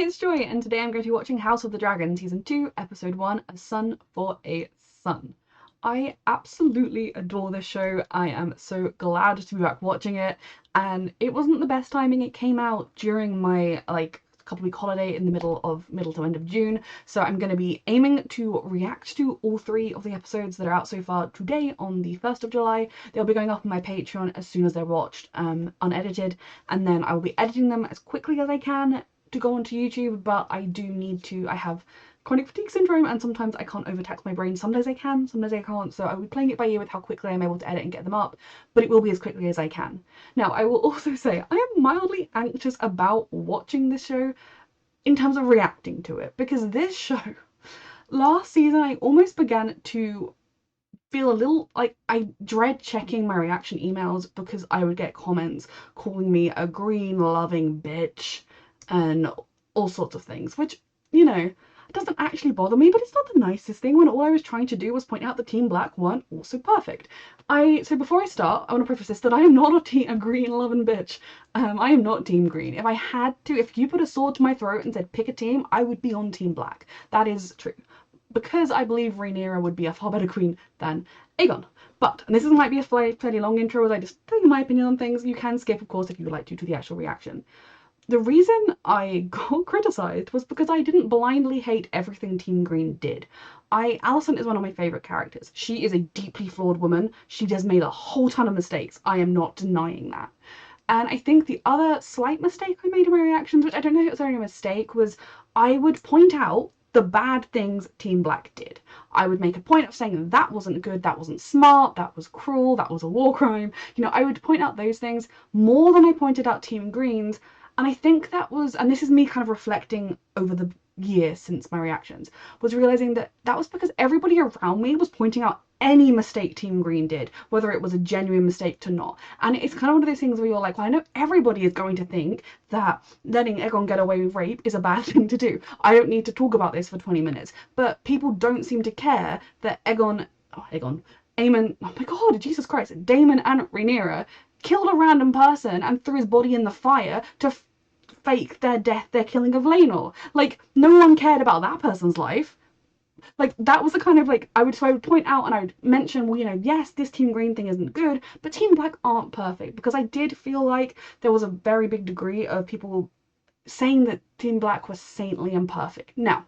it's Joy, and today I'm going to be watching House of the Dragon Season 2, Episode 1, A Son for a Son. I absolutely adore this show. I am so glad to be back watching it, and it wasn't the best timing. It came out during my, couple-week holiday in the middle to end of June, so I'm going to be aiming to react to all 3 of the episodes that are out so far today on the 1st of July. They'll be going up on my Patreon as soon as they're watched, unedited, and then I will be editing them as quickly as I can to go onto YouTube, but I have chronic fatigue syndrome, and sometimes I can't overtax my brain. Some days I can, some days I can't, so I will be playing it by ear with how quickly I'm able to edit and get them up, but it will be as quickly as I can. Now, I will also say I am mildly anxious about watching this show in terms of reacting to it, because this show, last season, I almost began to feel a little like I dread checking my reaction emails because I would get comments calling me a green loving bitch and all sorts of things, which, you know, doesn't actually bother me, but it's not the nicest thing when all I was trying to do was point out that Team Black weren't also perfect. So before I start, I want to preface this that I am not a green loving bitch. I am not Team Green. If I had to, if you put a sword to my throat and said pick a team, I would be on Team Black. That is true. Because I believe Rhaenyra would be a far better queen than Aegon. But, and this might be a fairly long intro as I just tell you my opinion on things, you can skip, of course, if you would like to the actual reaction. The reason I got criticised was because I didn't blindly hate everything Team Green did. Alicent is one of my favourite characters. She is a deeply flawed woman. She has made a whole ton of mistakes. I am not denying that. And I think the other slight mistake I made in my reactions, which I don't know if it was only a mistake, was I would point out the bad things Team Black did. I would make a point of saying that wasn't good, that wasn't smart, that was cruel, that was a war crime. You know, I would point out those things more than I pointed out Team Green's. And I think that was, and this is me kind of reflecting over the year since my reactions, was realizing that that was because everybody around me was pointing out any mistake Team Green did, whether it was a genuine mistake to not. And it's kind of one of those things where you're like, well, I know everybody is going to think that letting Aegon get away with rape is a bad thing to do. I don't need to talk about this for 20 minutes. But people don't seem to care that Aemon, oh my god, Jesus Christ, Daemon and Rhaenyra killed a random person and threw his body in the fire to fake their death, their killing of Laenor. Like, no one cared about that person's life. Like, that was the kind of, like, I would point out and I would mention, well, you know, yes, this Team Green thing isn't good, but Team Black aren't perfect, because I did feel like there was a very big degree of people saying that Team Black was saintly and perfect. Now,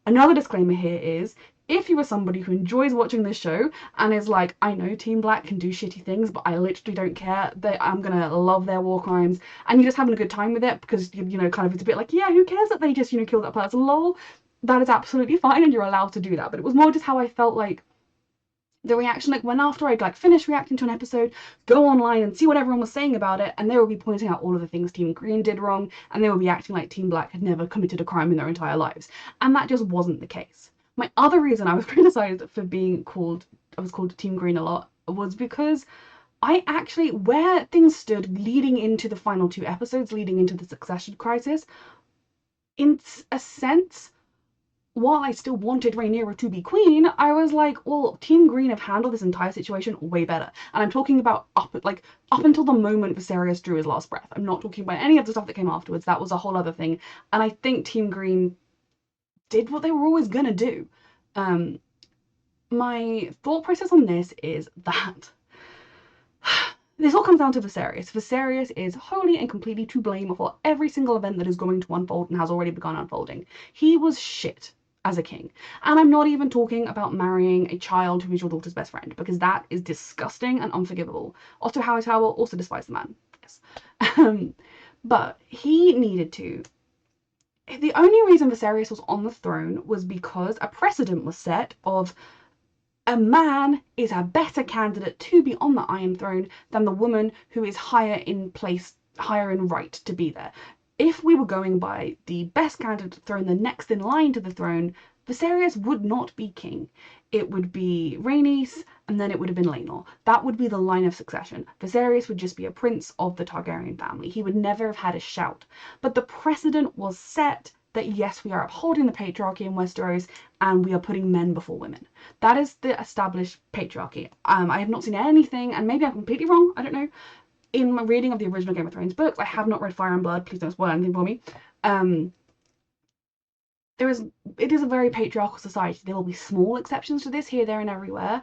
another disclaimer here is, if you are somebody who enjoys watching this show and is like, I know Team Black can do shitty things, but I literally don't care, that I'm gonna love their war crimes, and you're just having a good time with it because, you know, kind of it's a bit like, yeah, who cares that they just, you know, killed that person, lol, that is absolutely fine and you're allowed to do that. But it was more just how I felt like the reaction, like when after I'd like finish reacting to an episode, go online and see what everyone was saying about it, and they would be pointing out all of the things Team Green did wrong, and they would be acting like Team Black had never committed a crime in their entire lives. And that just wasn't the case. My other reason I was criticised for being called, I was called Team Green a lot, was because I actually, where things stood leading into the final 2 episodes, leading into the succession crisis, in a sense, while I still wanted Rhaenyra to be queen, I was like, well, Team Green have handled this entire situation way better. And I'm talking about up until the moment Viserys drew his last breath. I'm not talking about any of the stuff that came afterwards. That was a whole other thing. And I think Team Green did what they were always gonna do. My thought process on this is that this all comes down to Viserys. Viserys is wholly and completely to blame for every single event that is going to unfold and has already begun unfolding. He was shit as a king. And I'm not even talking about marrying a child who is your daughter's best friend, because that is disgusting and unforgivable. Otto Hightower also despised the man. Yes. But he needed to. The only reason Viserys was on the throne was because a precedent was set of a man is a better candidate to be on the Iron Throne than the woman who is higher in right to be there. If we were going by the best candidate to the throne, the next in line to the throne, Viserys would not be king. It would be Rhaenys, and then it would have been Laenor. That would be the line of succession. Viserys would just be a prince of the Targaryen family. He would never have had a shout. But the precedent was set that yes, we are upholding the patriarchy in Westeros, and we are putting men before women. That is the established patriarchy. I have not seen anything, and maybe I'm completely wrong, I don't know. In my reading of the original Game of Thrones books, I have not read Fire and Blood, please don't spoil anything for me. it is a very patriarchal society. There will be small exceptions to this here, there, and everywhere.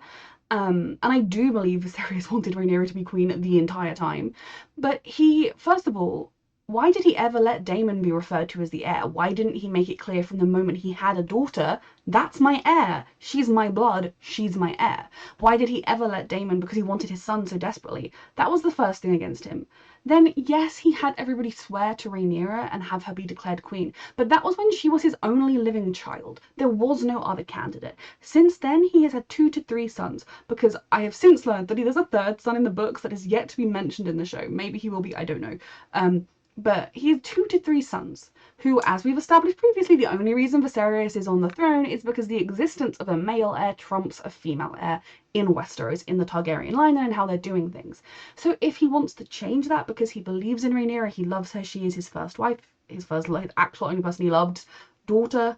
And I do believe Viserys wanted Rhaenyra to be queen the entire time. But he, first of all, why did he ever let Daemon be referred to as the heir? Why didn't he make it clear from the moment he had a daughter, that's my heir, she's my blood, she's my heir? Why did he ever let Daemon, because he wanted his son so desperately? That was the first thing against him. Then, yes, he had everybody swear to Rhaenyra and have her be declared queen, but that was when she was his only living child. There was no other candidate. Since then, he has had 2 to 3 sons, because I have since learned that there's a third son in the books that is yet to be mentioned in the show. Maybe he will be, I don't know. But he has 2 to 3 sons, who, as we've established previously, the only reason Viserys is on the throne is because the existence of a male heir trumps a female heir in Westeros, in the Targaryen line, and how they're doing things. So if he wants to change that because he believes in Rhaenyra, he loves her, she is his first wife, his first actual only person he loved, daughter,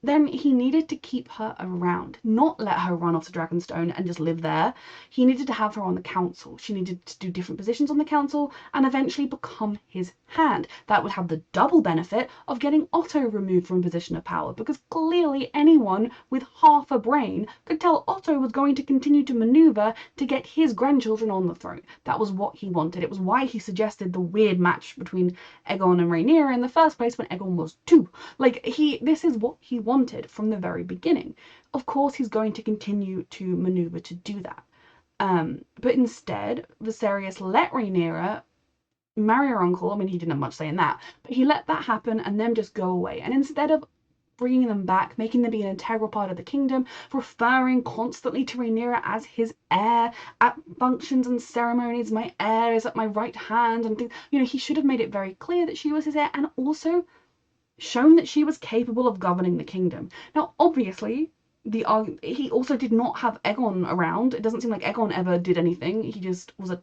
then he needed to keep her around, not let her run off to Dragonstone and just live there. He needed to have her on the council. She needed to do different positions on the council and eventually become his hand. That would have the double benefit of getting Otto removed from a position of power, because clearly anyone with half a brain could tell Otto was going to continue to maneuver to get his grandchildren on the throne. That was what he wanted. It was why he suggested the weird match between Aegon and Rhaenyra in the first place when Aegon was 2. Like, this is what he wanted from the very beginning. Of course, he's going to continue to maneuver to do that. But instead, Viserys let Rhaenyra marry her uncle. I mean, he didn't have much say in that, but he let that happen and them just go away. And instead of bringing them back, making them be an integral part of the kingdom, referring constantly to Rhaenyra as his heir at functions and ceremonies, my heir is at my right hand, and things, he should have made it very clear that she was his heir, and also shown that she was capable of governing the kingdom. Now, obviously, he also did not have Aegon around. It doesn't seem like Aegon ever did anything. He just was a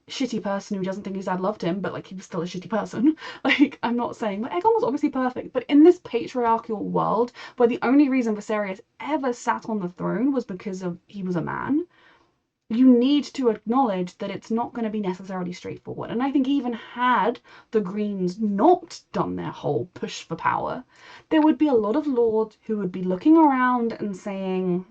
shitty person who doesn't think his dad loved him, but like he was still a shitty person. Like, I'm not saying, but Aegon was obviously perfect. But in this patriarchal world, where the only reason Viserys ever sat on the throne was because he was a man, you need to acknowledge that it's not going to be necessarily straightforward. And I think even had the Greens not done their whole push for power, there would be a lot of lords who would be looking around and saying,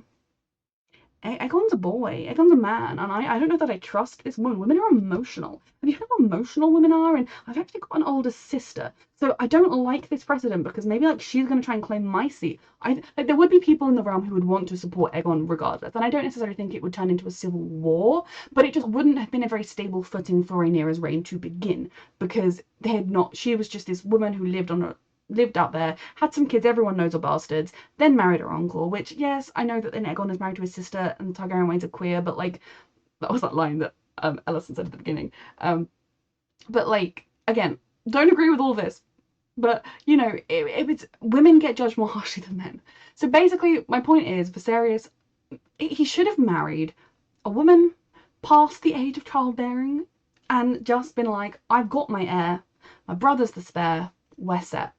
Aegon's a boy, Aegon's a man, and I don't know that I trust this woman. Women are emotional. Have you heard how emotional women are? And I've actually got an older sister, so I don't like this precedent, because maybe like she's going to try and claim my seat. Like, there would be people in the realm who would want to support Aegon regardless, and I don't necessarily think it would turn into a civil war, but it just wouldn't have been a very stable footing for Rhaenyra's reign to begin, because she was just this woman who lived out there, had some kids everyone knows are bastards, then married her uncle, which, yes, I know that then Aegon is married to his sister and Targaryen Waynes are queer, but like, that was that line that Ellison said at the beginning. But like, again, don't agree with all this, but it's women get judged more harshly than men. So basically, my point is, Viserys, he should have married a woman past the age of childbearing and just been like, I've got my heir, my brother's the spare, we're set.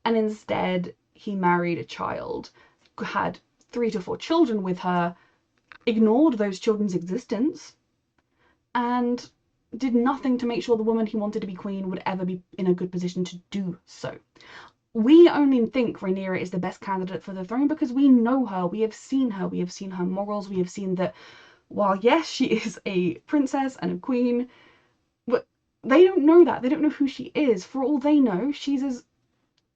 And instead, he married a child, had 3 to 4 children with her, ignored those children's existence, and did nothing to make sure the woman he wanted to be queen would ever be in a good position to do so. We only think Rhaenyra is the best candidate for the throne because we know her, we have seen her morals, we have seen that while, yes, she is a princess and a queen, but they don't know that. They don't know who she is. For all they know, she's as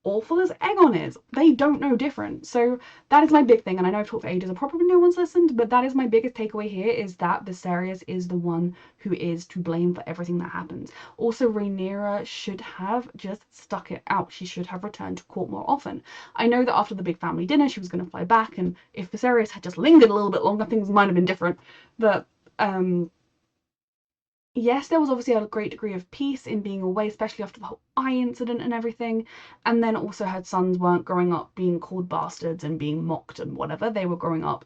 awful as Aegon is. They don't know different. So that is my big thing, and I know I've talked for ages and probably no one's listened, but that is my biggest takeaway here, is that Viserys is the one who is to blame for everything that happens. Also, Rhaenyra should have just stuck it out. She should have returned to court more often. I know that after the big family dinner she was going to fly back, and if Viserys had just lingered a little bit longer, things might have been different. But yes, there was obviously a great degree of peace in being away, especially after the whole eye incident and everything. And then also her sons weren't growing up being called bastards and being mocked and whatever. They were growing up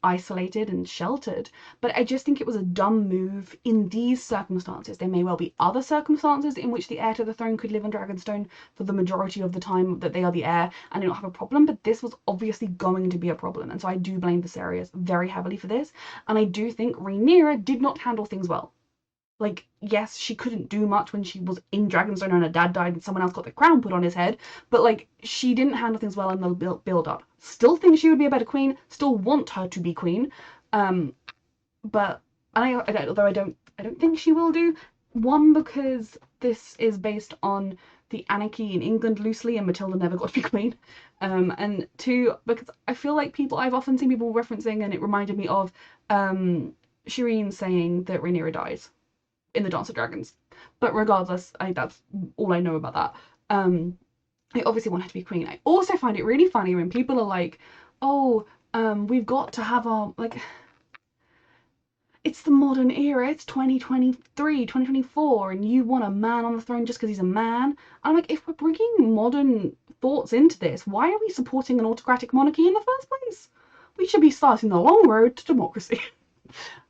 isolated and sheltered. But I just think it was a dumb move in these circumstances. There may well be other circumstances in which the heir to the throne could live on Dragonstone for the majority of the time that they are the heir and they don't have a problem, but this was obviously going to be a problem. And so I do blame Viserys very heavily for this. And I do think Rhaenyra did not handle things well. Like, yes, she couldn't do much when she was in Dragonstone and her dad died and someone else got the crown put on his head, but like, she didn't handle things well in the build up. Still think she would be a better queen, still want her to be queen, but although I don't think she will do. One, because this is based on the anarchy in England loosely, and Matilda never got to be queen. And two, because I feel like I've often seen people referencing, and it reminded me of Shireen saying that Rhaenyra dies in the Dance of Dragons. But regardless, that's all I know about that. I obviously want her to be queen. I also find it really funny when people are like, oh, we've got to have our, like, it's the modern era, it's 2023, 2024, and you want a man on the throne just because he's a man. I'm like, if we're bringing modern thoughts into this, why are we supporting an autocratic monarchy in the first place? We should be starting the long road to democracy.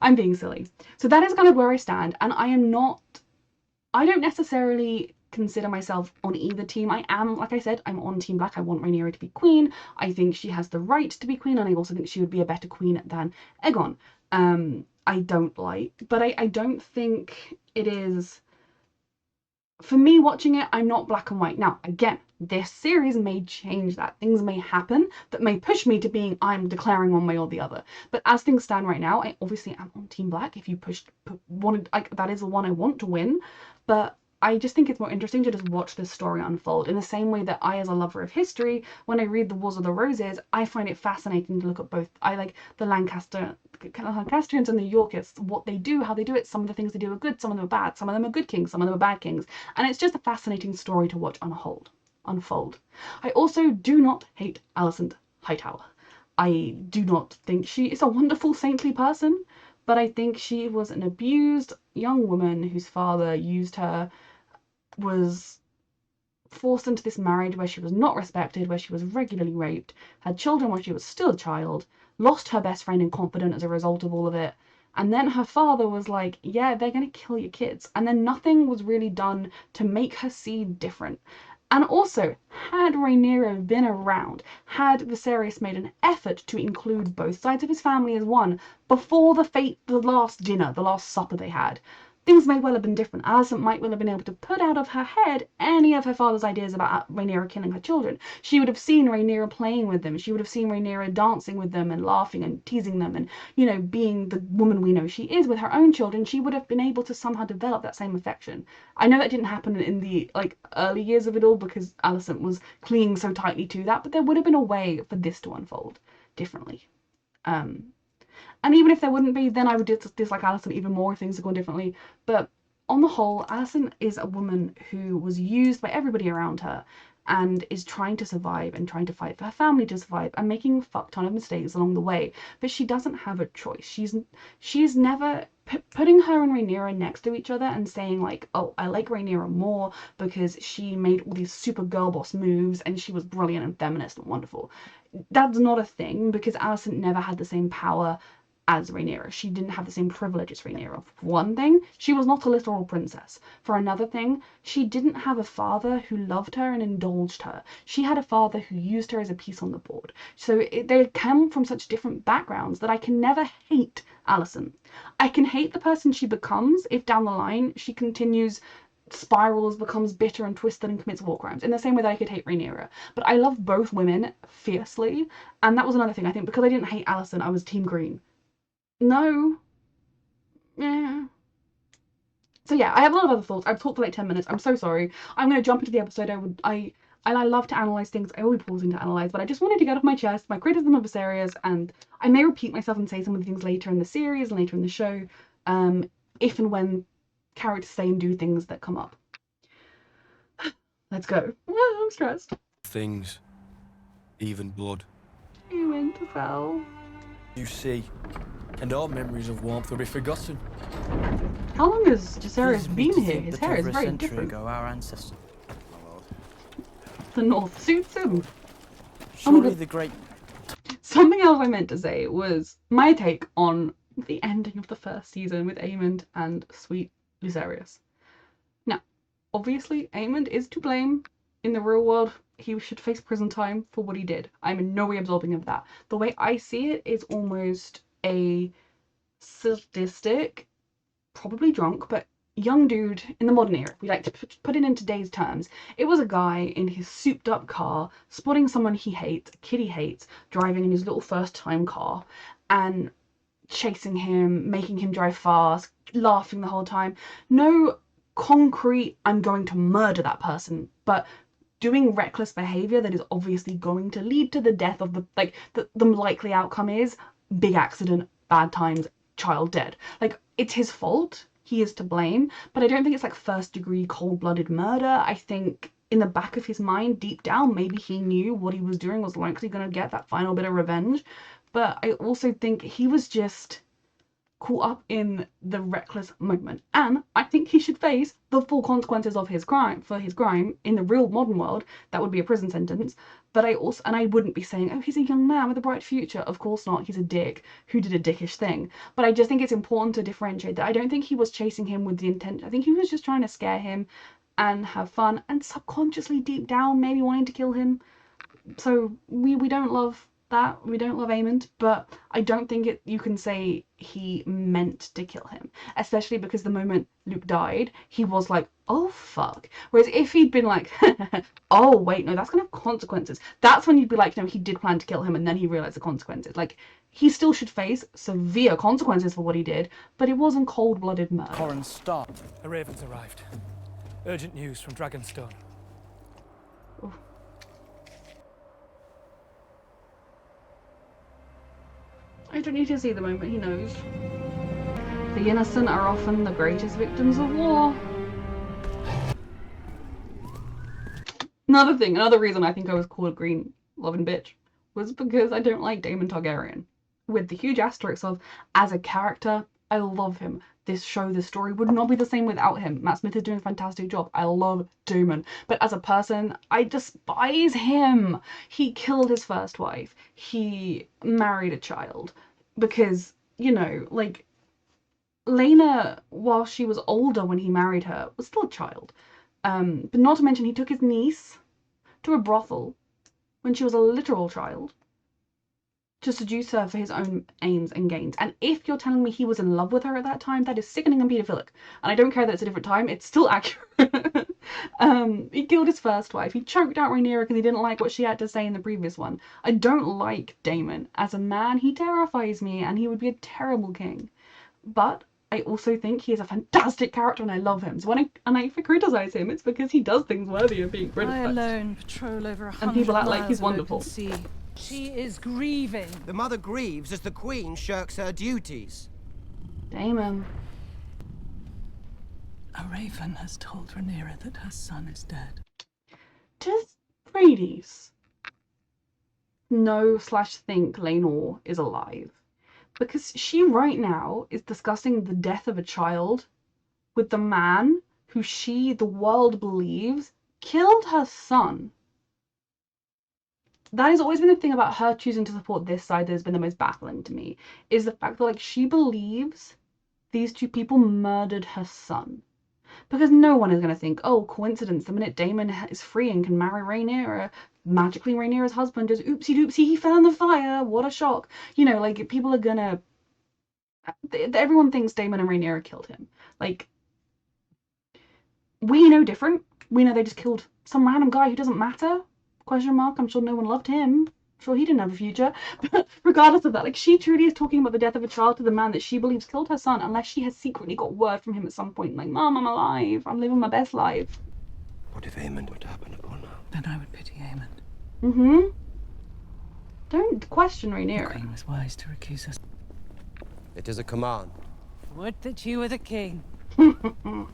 I'm being silly. So that is kind of where I stand, and I don't necessarily consider myself on either team. I am, like I said, I'm on Team Black. I want Rhaenyra to be queen. I think she has the right to be queen, and I also think she would be a better queen than Aegon. I don't think it is, for me watching it, I'm not black and white. Now, again, this series may change that. Things may happen that may push me to being, I'm declaring one way or the other. But as things stand right now, I obviously am on Team Black. If you that is the one I want to win. But I just think it's more interesting to just watch this story unfold in the same way that I, as a lover of history, when I read The Wars of the Roses, I find it fascinating to look at both. I like the Lancastrians and the Yorkists, what they do, how they do it. Some of the things they do are good, some of them are bad, some of them are good kings, some of them are bad kings. And it's just a fascinating story to watch unfold. I also do not hate Alicent Hightower. I do not think she is a wonderful, saintly person, but I think she was an abused young woman whose father used her, was forced into this marriage where she was not respected, where she was regularly raped, had children while she was still a child, lost her best friend and confidant as a result of all of it, and then her father was like, yeah, they're going to kill your kids, and then nothing was really done to make her see different. And also, had Rhaenyra been around, had Viserys made an effort to include both sides of his family as one before the last dinner, the last supper they had, things may well have been different. Alicent might well have been able to put out of her head any of her father's ideas about Rhaenyra killing her children. She would have seen Rhaenyra playing with them. She would have seen Rhaenyra dancing with them and laughing and teasing them and, you know, being the woman we know she is with her own children. She would have been able to somehow develop that same affection. I know that didn't happen in the early years of it all because Alicent was clinging so tightly to that, but there would have been a way for this to unfold differently. And even if there wouldn't be, then I would dislike Alicent even more if things had gone differently. But on the whole, Alicent is a woman who was used by everybody around her and is trying to survive and trying to fight for her family to survive and making a fuck ton of mistakes along the way. But she doesn't have a choice. She's never putting her and Rhaenyra next to each other and saying like, oh, I like Rhaenyra more because she made all these super girl boss moves and she was brilliant and feminist and wonderful. That's not a thing because Alicent never had the same power as Rhaenyra. She didn't have the same privilege as Rhaenyra. For one thing, she was not a literal princess. For another thing, she didn't have a father who loved her and indulged her. She had a father who used her as a piece on the board. So they come from such different backgrounds that I can never hate Alicent. I can hate the person she becomes if down the line she continues spirals, becomes bitter and twisted and commits war crimes in the same way that I could hate Rhaenyra. But I love both women fiercely, and that was another thing. I think because I didn't hate Alicent, I was Team Green. No. Yeah. So yeah, I have a lot of other thoughts. I've talked for like 10 minutes. I'm so sorry. I'm going to jump into the episode. I love to analyze things. I will be pausing to analyze, but I just wanted to get off my chest my criticism of Viserys, and I may repeat myself and say some of the things later in the series and later in the show, if and when characters say and do things that come up. Let's go. I'm stressed. Things, even blood. You Winterfell. You see, and our memories of warmth will be forgotten. How long has Viserys been here? His hair is very different. Ago, our ancestors. The North suits him. Surely the great. Something else I meant to say was my take on the ending of the first season with Aemond and sweet Viserys. Now, obviously, Aemond is to blame. In the real world, he should face prison time for what he did. I'm in no way absolving of that. The way I see it is almost a sadistic, probably drunk, but young dude in the modern era. We like to put it in today's terms. It was a guy in his souped up car, spotting someone he hates, a kid he hates, driving in his little first time car, and chasing him, making him drive fast, laughing the whole time. No concrete, I'm going to murder that person, but doing reckless behavior that is obviously going to lead to the death of the likely outcome is big accident, bad times, child dead. Like, it's his fault. He is to blame, but I don't think it's like first degree cold-blooded murder. I think in the back of his mind, deep down, maybe he knew what he was doing was likely going to get that final bit of revenge. But I also think he was just caught up in the reckless moment, and I think he should face the full consequences of his crime in the real modern world. That would be a prison sentence. But I wouldn't be saying, oh, he's a young man with a bright future. Of course not. He's a dick who did a dickish thing. But I just think it's important to differentiate that. I don't think he was chasing him with the intent. I think he was just trying to scare him and have fun, and subconsciously deep down maybe wanting to kill him. So we don't love that. We don't love Aemond, but I don't think you can say he meant to kill him, especially because the moment Luke died, he was like, oh fuck. Whereas if he'd been like, oh wait, no, that's gonna have consequences, that's when you'd be like, no, he did plan to kill him and then he realized the consequences. Like, he still should face severe consequences for what he did, but it wasn't cold-blooded murder. Corran Stark. A raven's arrived. Urgent news from Dragonstone. Ooh. I don't need to see the moment, he knows. The innocent are often the greatest victims of war. Another reason I think I was called a green loving bitch was because I don't like Daemon Targaryen. With the huge asterisk of, as a character, I love him. This story would not be the same without him. Matt Smith is doing a fantastic job. I love Daemon. But as a person, I despise him. He killed his first wife. He married a child. Because, you know, like, Laena, while she was older when he married her, was still a child. But not to mention, he took his niece to a brothel when she was a literal child to seduce her for his own aims and gains. And if you're telling me he was in love with her at that time, that is sickening and pedophilic. And I don't care that it's a different time, it's still accurate. He killed his first wife. He choked out Rhaenyra because he didn't like what she had to say in the previous one. I don't like Daemon. As a man, he terrifies me, and he would be a terrible king. But I also think he is a fantastic character and I love him. So when I criticize him, it's because he does things worthy of being criticized. I alone patrol over 100 and people act like he's miles of open wonderful. sea. She is grieving. The mother grieves as the queen shirks her duties. Daemon. A raven has told Rhaenyra that her son is dead. Does Rhaenys know/think Laenor is alive? Because she right now is discussing the death of a child with the man who the world believes, killed her son. That has always been the thing about her choosing to support this side that has been the most baffling to me, is the fact that, like, she believes these two people murdered her son. Because no one is going to think, oh, coincidence, the minute Daemon is free and can marry Rhaenyra, magically Rhaenyra's husband just oopsie doopsie, he fell in the fire, what a shock. You know, like, people are gonna... Everyone thinks Daemon and Rhaenyra killed him. Like, we know different. We know they just killed some random guy who doesn't matter. Question mark. I'm sure no one loved him. I'm sure he didn't have a future. But regardless of that, like, she truly is talking about the death of a child to the man that she believes killed her son, unless she has secretly got word from him at some point, like, Mom, I'm alive. I'm living my best life. What if Aemond would happen upon her? Then I would pity Aemond. Mm-hmm. Don't question The Rhaenyra. queen was wise to recuse herself. It is a command. Would that you were the king. Something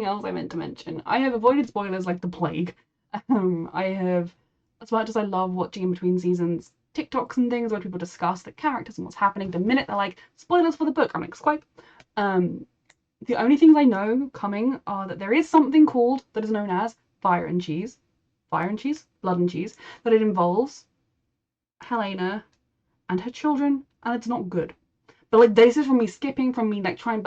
else I meant to mention. I have avoided spoilers like the plague. I have, as much as I love watching in between seasons, TikToks and things where people discuss the characters and what's happening, the minute they're like, spoilers for the book, I'm like, swipe. The only things I know coming are that there is something called, that is known as Fire and Cheese, Blood and Cheese, that it involves Helena and her children, and it's not good. But like, this is from me skipping, from me like trying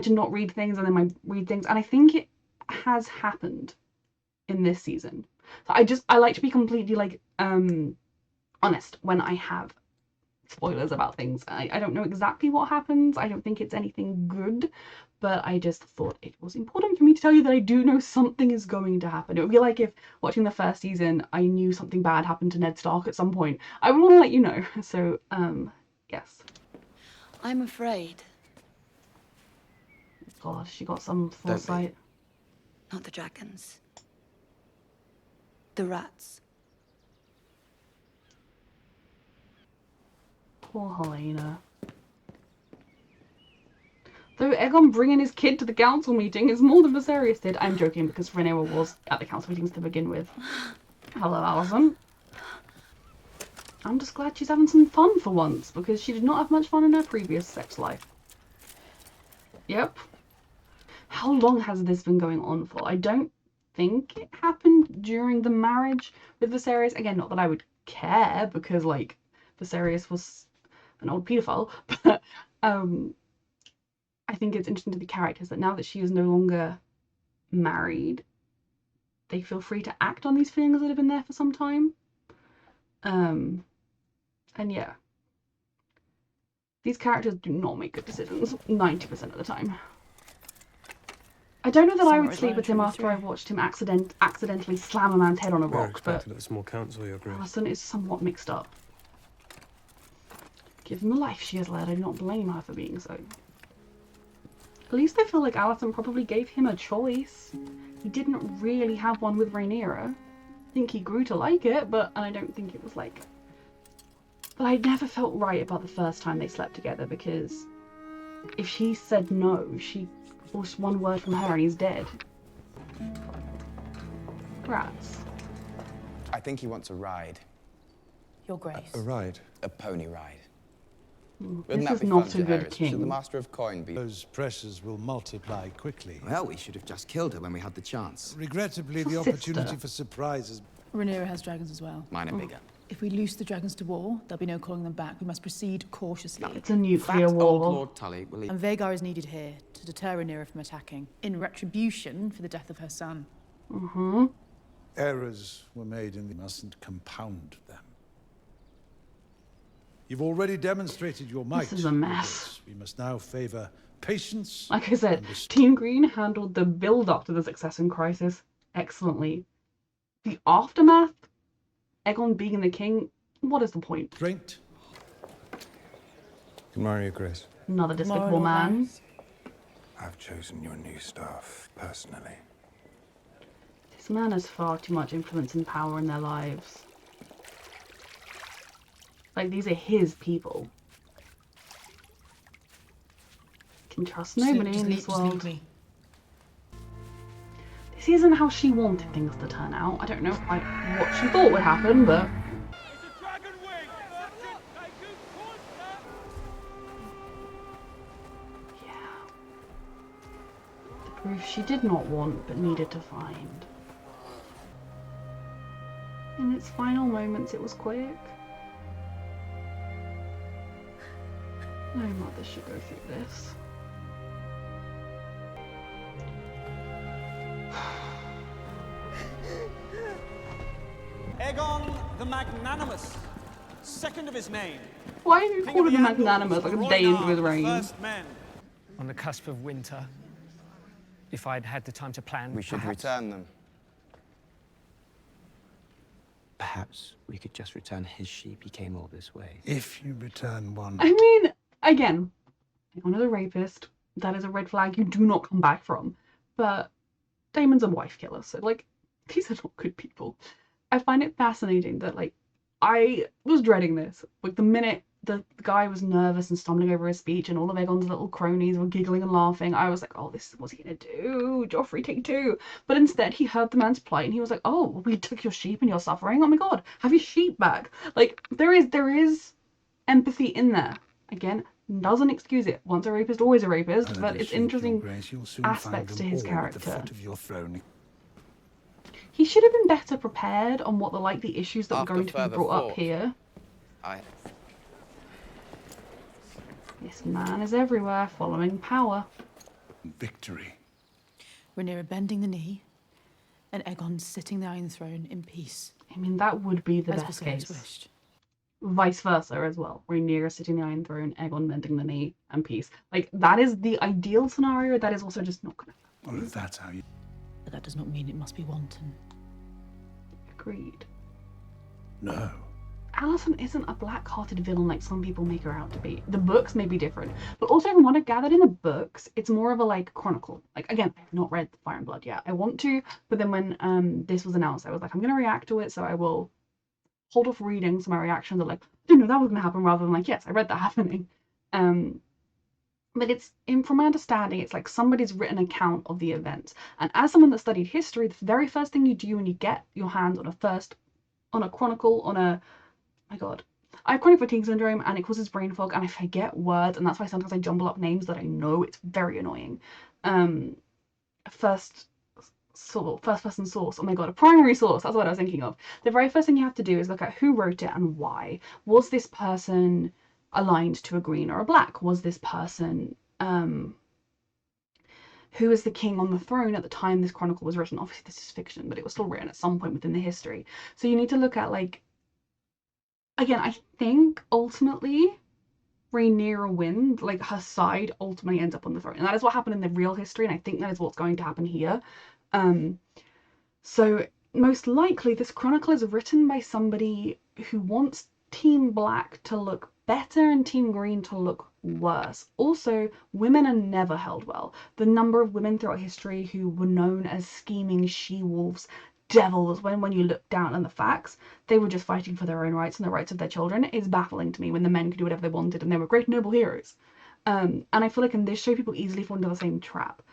to not read things and then I read things, and I think it has happened in this season. So I like to be completely like honest when I have spoilers about things. I don't know exactly what happens. I don't think it's anything good, but I just thought it was important for me to tell you that I do know something is going to happen. It would be like if watching the first season, I knew something bad happened to Ned Stark at some point. I would want to let you know. So, yes. I'm afraid. God, she got some foresight. Not the dragons. The rats. Poor Helena. Though Aegon bringing his kid to the council meeting is more than Viserys did. I'm joking because Rhaenyra was at the council meetings to begin with. Hello, Alison. I'm just glad she's having some fun for once because she did not have much fun in her previous sex life. Yep. How long has this been going on for? I don't think it happened during the marriage with Viserys. Again, not that I would care because, like, Viserys was an old paedophile, but I think it's interesting to the characters that now that she is no longer married, they feel free to act on these feelings that have been there for some time. And yeah, these characters do not make good decisions 90% of the time. I don't know that I would sleep with him after I watched him accidentally slam a man's head on a rock, but at a small council, Your Grace. Alison is somewhat mixed up. Given the life she has led, I do not blame her for being so. At least I feel like Alison probably gave him a choice. He didn't really have one with Rhaenyra. I think he grew to like it, but I don't think it was like... But I never felt right about the first time they slept together because if she said no, she forced one word from her and he's dead. Rats. I think he wants a ride. Your Grace. A ride? A pony ride. This is not a good Should the king. Master of Coin be... Those pressures will multiply quickly. Well, we should have just killed her when we had the chance. Regrettably, It's the a opportunity sister. for surprises. Rhaenyra has dragons as well. Mine are bigger. If we loose the dragons to war, there'll be no calling them back. We must proceed cautiously. It's a nuclear Fat war. old Lord Tully will eat... And Vhagar is needed here to deter Rhaenyra from attacking, in retribution for the death of her son. Errors were made and we mustn't compound them. You've already demonstrated your might. This is a mess. We must now favor patience. Like I said, Team Green handled the build-up to the succession crisis excellently. The aftermath, Aegon being the king, what is the point? Strength. Good morning, Your Grace. Another despicable man. I've chosen your new staff, personally. This man has far too much influence and power in their lives. Like, these are his people. Can trust nobody in this world. This isn't how she wanted things to turn out. I don't know quite what she thought would happen, but... yeah. The proof she did not want, but needed to find. In its final moments, it was quick. No mother should go through this. Aegon the Magnanimous, second of his name. Why have you King called of him the Andals, magnanimous like a the day into Rhoynar, his the reign? First men. On the cusp of winter, if I'd had the time to plan, We should perhaps- return them. Perhaps we could just return his sheep. He came all this way. If you return one. I mean, again, Aegon is a rapist. That is a red flag you do not come back from. But Daemon's a wife killer, so, like, these are not good people. I find it fascinating that, like, I was dreading this. Like, the minute the guy was nervous and stumbling over his speech and all of Aegon's little cronies were giggling and laughing, I was like, oh, this what's he gonna do? Joffrey, take two. But instead, he heard the man's plight and he was like, oh, we took your sheep and you're suffering? Oh my god, have your sheep back. Like, there is empathy in there. Again, doesn't excuse it. Once a rapist, always a rapist, And but this it's sheep, Your interesting Grace, you'll soon aspects find to them his all at the character. foot of your throne. He should have been better prepared on what the issues that After were going to be further brought up thought. here. I... This man is everywhere, following power. Victory. Rhaenyra bending the knee, and Aegon sitting there on the throne in peace, I mean, that would be the as best Viserys case. wished. vice versa as well. Rhaenyra sitting the Iron Throne, Aegon bending the knee, and peace. Like, that is the ideal scenario. That is also just not gonna happen. Well, if that's how you... But that does not mean it must be wanton. Agreed. No. Alicent isn't a black-hearted villain like some people make her out to be. The books may be different, but also from what I've gathered in the books, it's more of a like chronicle. Like, again, I've not read Fire and Blood yet. I want to, but then when this was announced, I was like, I'm gonna react to it, so I will hold off reading. So my reactions are like, I didn't know that was gonna happen, rather than like, yes, I read that happening. But it's, from my understanding, it's like somebody's written an account of the events. And as someone that studied history, the very first thing you do when you get your hands on a chronicle, my god, I have chronic fatigue syndrome and it causes brain fog and I forget words, and that's why sometimes I jumble up names that I know. It's very annoying. First person source, oh my god, a primary source, that's what I was thinking of. The very first thing you have to do is look at who wrote it and why. Was this person aligned to a green or a black? Was this person who is the king on the throne at the time this chronicle was written? Obviously this is fiction, but it was still written at some point within the history. So you need to look at, like, again, I think ultimately Rhaenyra wins, like her side ultimately ends up on the throne. And that is what happened in the real history, and I think that is what's going to happen here. So most likely this chronicle is written by somebody who wants Team Black to look better and Team Green to look worse. Also, women are never held well. The number of women throughout history who were known as scheming she-wolves, devils, when you look down on the facts, they were just fighting for their own rights and the rights of their children. It's baffling to me when the men could do whatever they wanted and they were great noble heroes. And I feel like in this show people easily fall into the same trap.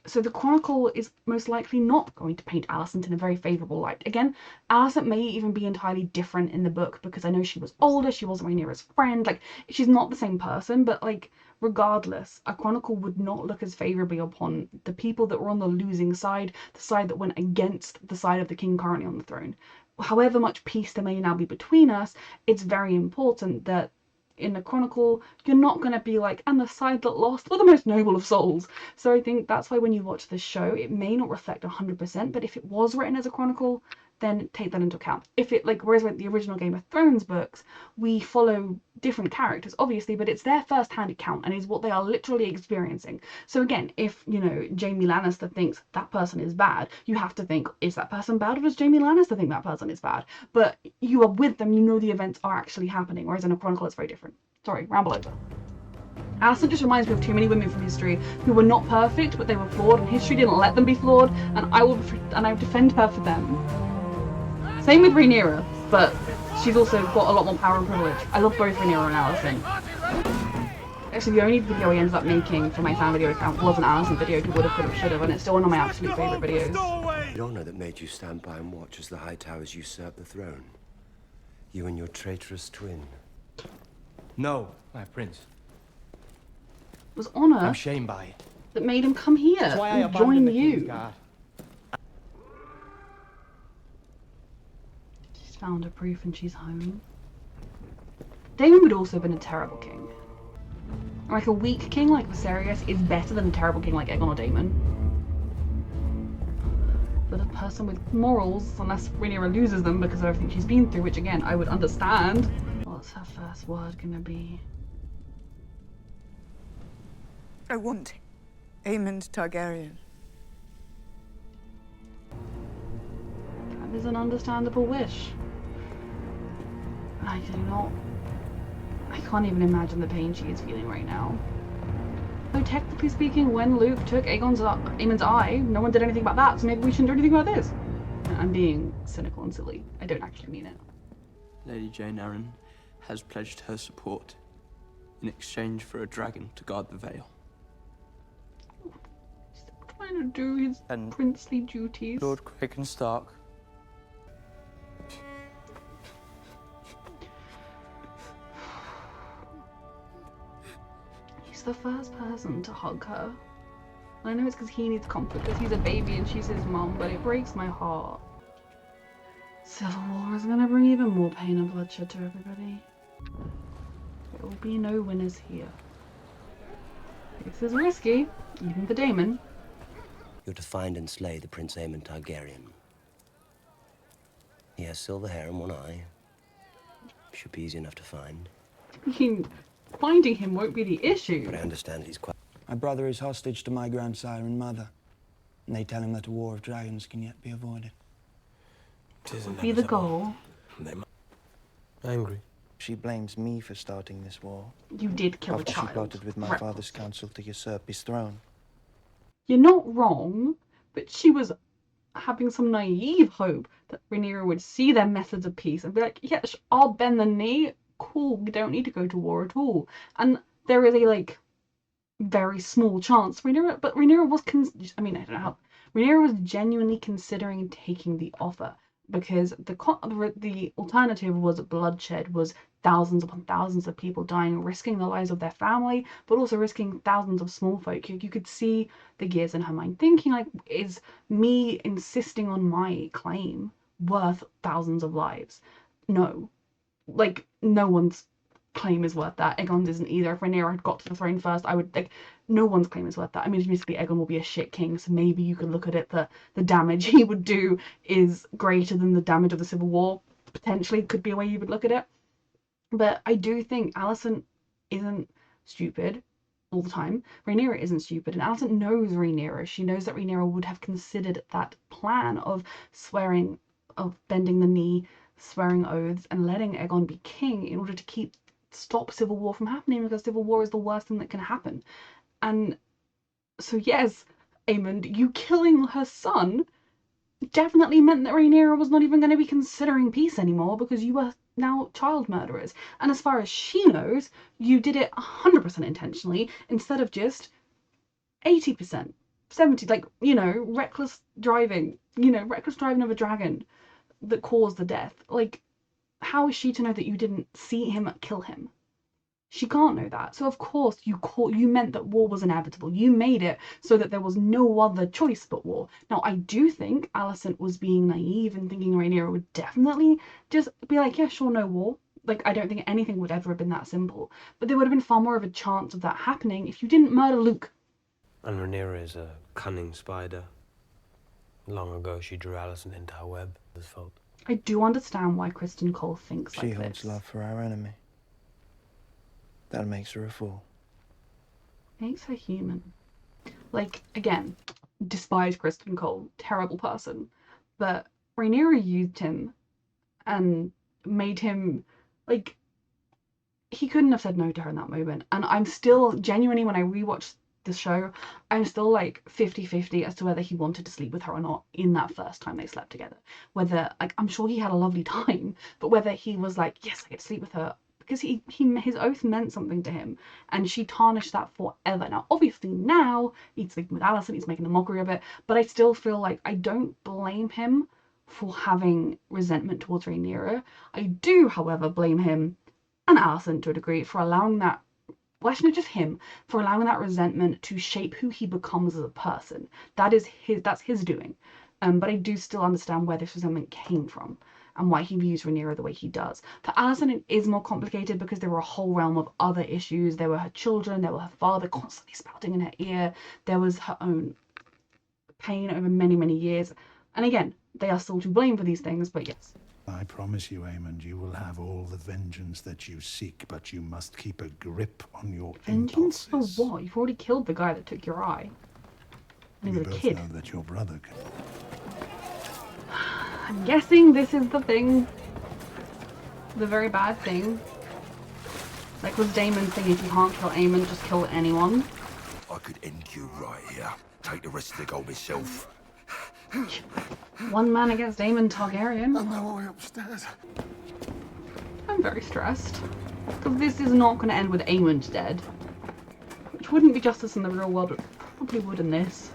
So the chronicle is most likely not going to paint Alicent in a very favourable light. Again, Alicent may even be entirely different in the book, because I know she was older, she wasn't Rhaenyra's friend, like, she's not the same person, but, like, regardless, a chronicle would not look as favourably upon the people that were on the losing side, the side that went against the side of the king currently on the throne. However much peace there may now be between us, it's very important that in a chronicle you're not going to be like, and the side that lost were the most noble of souls. So I think that's why when you watch this show it may not reflect 100%, but if it was written as a chronicle, then take that into account. If it, like, whereas with the original Game of Thrones books, we follow different characters obviously, but it's their first-hand account and is what they are literally experiencing. So again, if, you know, Jaime Lannister thinks that person is bad, you have to think, is that person bad, or does Jaime Lannister think that person is bad? But you are with them, you know the events are actually happening, whereas in a chronicle it's very different. Sorry, ramble over. Alicent just reminds me of too many women from history who were not perfect, but they were flawed, and history didn't let them be flawed, and I will defend her for them. Same with Rhaenyra, but she's also got a lot more power and privilege. I love both Rhaenyra and Alicent. Actually, the only video I ended up making for my fan video account was an Alicent video to woulda, coulda, shoulda, and it's still one of my absolute favourite videos. The honour that made you stand by and watch as the High Towers usurped the throne. You and your traitorous twin. No, my prince. It was honour I'm shamed by it. that made him come here That's why I and abandoned join the King's you. Guard. She's found her proof and she's home. Daemon would also have been a terrible king. Like, a weak king like Viserys is better than a terrible king like Aegon or Daemon. But a person with morals, unless Rhaenyra loses them because of everything she's been through, which again, I would understand. What's her first word gonna be? I want Aemond Targaryen. That is an understandable wish. I can't even imagine the pain she is feeling right now. Though technically speaking, when Luke took Aemon's eye, no one did anything about that, so maybe we shouldn't do anything about this. I'm being cynical and silly. I don't actually mean it. Lady Jane Arryn has pledged her support in exchange for a dragon to guard the Vale. He's trying to do his princely duties. Lord Stark. He's the first person to hug her. I know it's because he needs comfort because he's a baby and she's his mom, but it breaks my heart. Civil War is gonna bring even more pain and bloodshed to everybody. There will be no winners here. This is risky, even for Daemon. You're to find and slay the Prince Aemon Targaryen. He has silver hair and one eye. Should be easy enough to find. I mean, finding him won't be the issue. But I understand he's quite... My brother is hostage to my grandsire and mother, and they tell him that a war of dragons can yet be avoided. Would be the goal. Angry. She blames me for starting this war. You did kill a After child. she plotted with my father's council to usurp his throne. You're not wrong, but she was having some naive hope that Rhaenyra would see their methods of peace and be like, yes, I'll bend the knee. Cool, we don't need to go to war at all. And there is a, like, very small chance Rhaenyra was I don't know how Rhaenyra was genuinely considering taking the offer, because the alternative was bloodshed, was thousands upon thousands of people dying, risking the lives of their family, but also risking thousands of small folk. You could see the gears in her mind thinking, like, is me insisting on my claim worth thousands of lives? No. Like, no one's claim is worth that. Aegon's isn't either. If Rhaenyra had got to the throne first, I would, like, no one's claim is worth that. I mean, admittedly, Aegon will be a shit king, so maybe you could look at it that the damage he would do is greater than the damage of the Civil War. Potentially, could be a way you would look at it. But I do think Alicent isn't stupid all the time. Rhaenyra isn't stupid, and Alicent knows Rhaenyra. She knows that Rhaenyra would have considered that plan of swearing, of bending the knee, swearing oaths, and letting Aegon be king in order to stop civil war from happening, because civil war is the worst thing that can happen. And so yes, Aemond, you killing her son definitely meant that Rhaenyra was not even going to be considering peace anymore, because you were now child murderers. And as far as she knows, you did it 100% intentionally instead of just 80%, 70%, like, you know, reckless driving of a dragon that caused the death. Like, how is she to know that you didn't see him kill him? She can't know that. So of course you meant that war was inevitable. You made it so that there was no other choice but war. Now, I do think Alicent was being naive and thinking Rhaenyra would definitely just be like, yeah, sure, no war. Like, I don't think anything would ever have been that simple. But there would have been far more of a chance of that happening if you didn't murder Luke. And Rhaenyra is a cunning spider. Long ago, she drew Alicent into her web. His fault. I do understand why Kristen Cole thinks like this. She holds love for our enemy. That makes her a fool. Makes her human. Like, again, despise Kristen Cole, terrible person. But Rhaenyra used him and made him, like, he couldn't have said no to her in that moment. And I'm still, genuinely, when I rewatch the show, I'm still like 50-50 as to whether he wanted to sleep with her or not in that first time they slept together. Whether, like, I'm sure he had a lovely time, but whether he was like, yes, I get to sleep with her, because his oath meant something to him, and she tarnished that forever. Now, obviously now he's sleeping with Alicent, he's making a mockery of it, but I still feel like I don't blame him for having resentment towards Rhaenyra. I do, however, blame him and Alicent to a degree for allowing that, well, actually not just him, for allowing that resentment to shape who he becomes as a person. That's his doing. But I do still understand where this resentment came from and why he views Rhaenyra the way he does. For Alicent, it is more complicated because there were a whole realm of other issues. There were her children, there were her father constantly spouting in her ear, there was her own pain over many, many years. And again, they are still to blame for these things, but yes. I promise you, Aemond, you will have all the vengeance that you seek, but you must keep a grip on your Vengeance impulses. for what? You've already killed the guy that took your eye. And he We was a both kid. know that your brother can... I'm guessing this is the thing. The very bad thing. Like with Daemon's thing, if you can't kill Aemond, just kill anyone. I could end you right here. Take the rest of the gold myself. One man against Daemon Targaryen. On my way upstairs. I'm very stressed. Because this is not going to end with Aemond dead. Which wouldn't be justice in the real world, but probably would in this.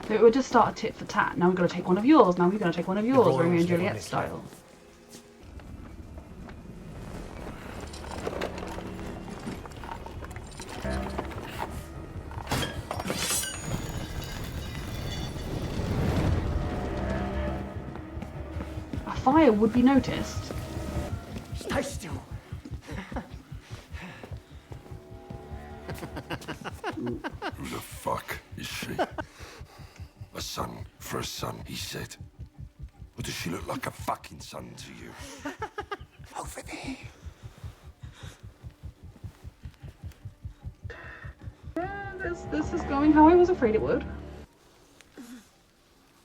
So it would just start a tit for tat. Now we've got to take one of yours, now we've got to take one of yours, Romeo and Juliet style. A fire would be noticed. Stay still. Who the fuck is she? A son for a son, he said. Or does she look like a fucking son to you? Over there. Yeah, this is going how I was afraid it would.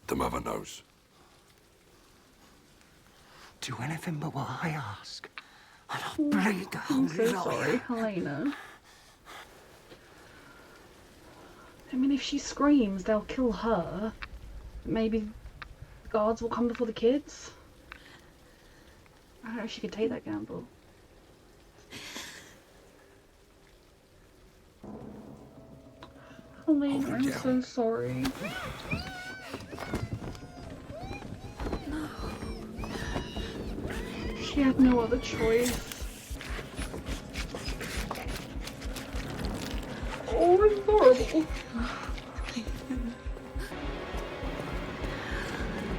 The mother knows. Do anything but what I ask, and I'll bleed the whole I'm so lot. sorry, Helena. I mean, if she screams, they'll kill her. Maybe the guards will come before the kids. I don't know if she could take that gamble. Helena, I'm so sorry. She had no other choice. Oh, it's horrible.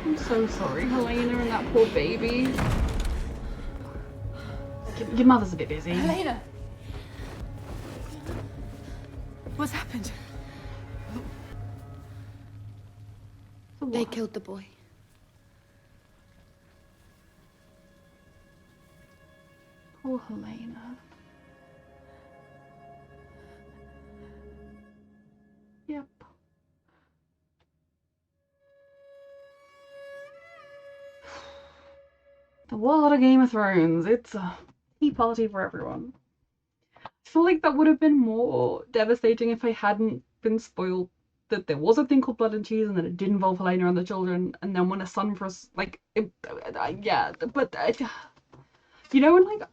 I'm so sorry, Helena, and that poor baby. Your mother's a bit busy. Helena! What's happened? They killed the boy. Poor Helena. Yep. The world of Game of Thrones. It's a tea party for everyone. I feel like that would have been more devastating if I hadn't been spoiled that there was a thing called Blood and Cheese and that it did involve Helena and the children, and then when a son for us, like, yeah, but you know, and like,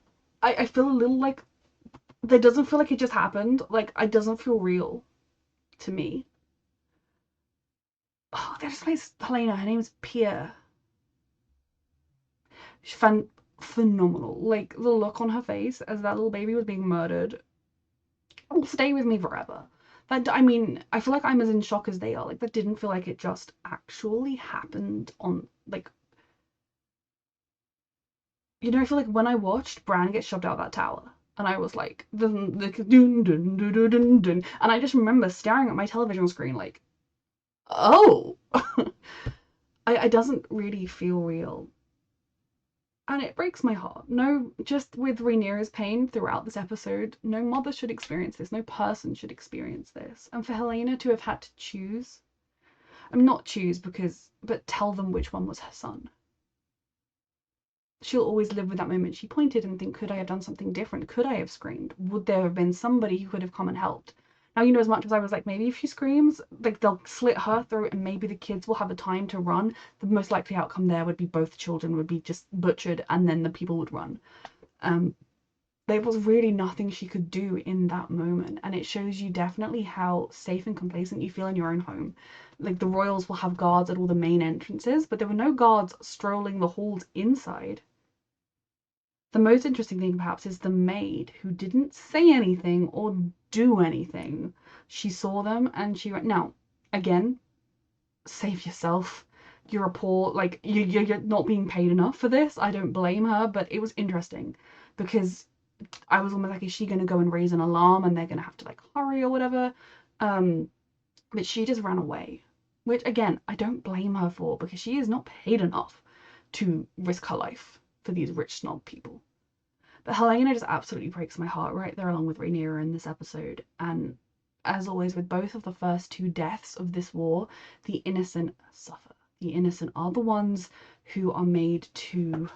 I feel a little like that doesn't feel like it just happened. Like, it doesn't feel real to me. Oh, they just plays Helena. Her name's Pia. She's phenomenal. Like, the look on her face as that little baby was being murdered will stay with me forever. That, I mean, I feel like I'm as in shock as they are. Like, that didn't feel like it just actually happened on, like, you know, I feel like when I watched Bran get shoved out of that tower, and I was like, dun, dun, dun, dun, dun, dun, dun, and I just remember staring at my television screen like, oh, it doesn't really feel real. And it breaks my heart. No, just with Rhaenyra's pain throughout this episode, no mother should experience this. No person should experience this. And for Helena to have had to choose, not choose but tell them which one was her son. She'll always live with that moment. She pointed and think, could I have done something different? Could I have screamed? Would there have been somebody who could have come and helped? Now, you know, as much as I was like, maybe if she screams, like, they'll slit her throat and maybe the kids will have a time to run, the most likely outcome there would be both children would be just butchered and then the people would run. There was really nothing she could do in that moment, and it shows you definitely how safe and complacent you feel in your own home. Like, the royals will have guards at all the main entrances, but there were no guards strolling the halls inside. The most interesting thing, perhaps, is the maid, who didn't say anything or do anything. She saw them and she went, now, again, save yourself. You're a poor, like, you're not being paid enough for this. I don't blame her, but it was interesting because I was almost like, is she going to go and raise an alarm and they're going to have to, like, hurry or whatever? But she just ran away, which, again, I don't blame her for, because she is not paid enough to risk her life for these rich snob people. But Helena just absolutely breaks my heart right there along with Rhaenyra in this episode. And as always, with both of the first two deaths of this war, the innocent suffer. The innocent are the ones who are made to,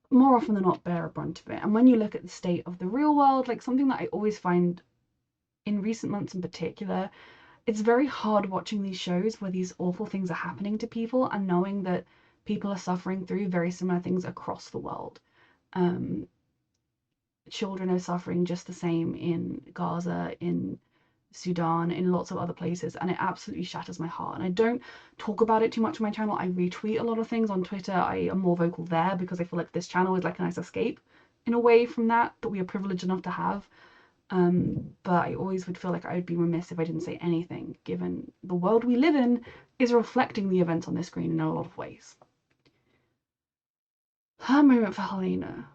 more often than not, bear a brunt of it. And when you look at the state of the real world, like, something that I always find in recent months in particular, it's very hard watching these shows where these awful things are happening to people and knowing that people are suffering through very similar things across the world. Children are suffering just the same in Gaza, in Sudan, in lots of other places, and it absolutely shatters my heart. And I don't talk about it too much on my channel. I retweet a lot of things on Twitter. I am more vocal there because I feel like this channel is like a nice escape in a way from that we are privileged enough to have. But I always would feel like I would be remiss if I didn't say anything, given the world we live in is reflecting the events on this screen in a lot of ways. Her moment for Helena,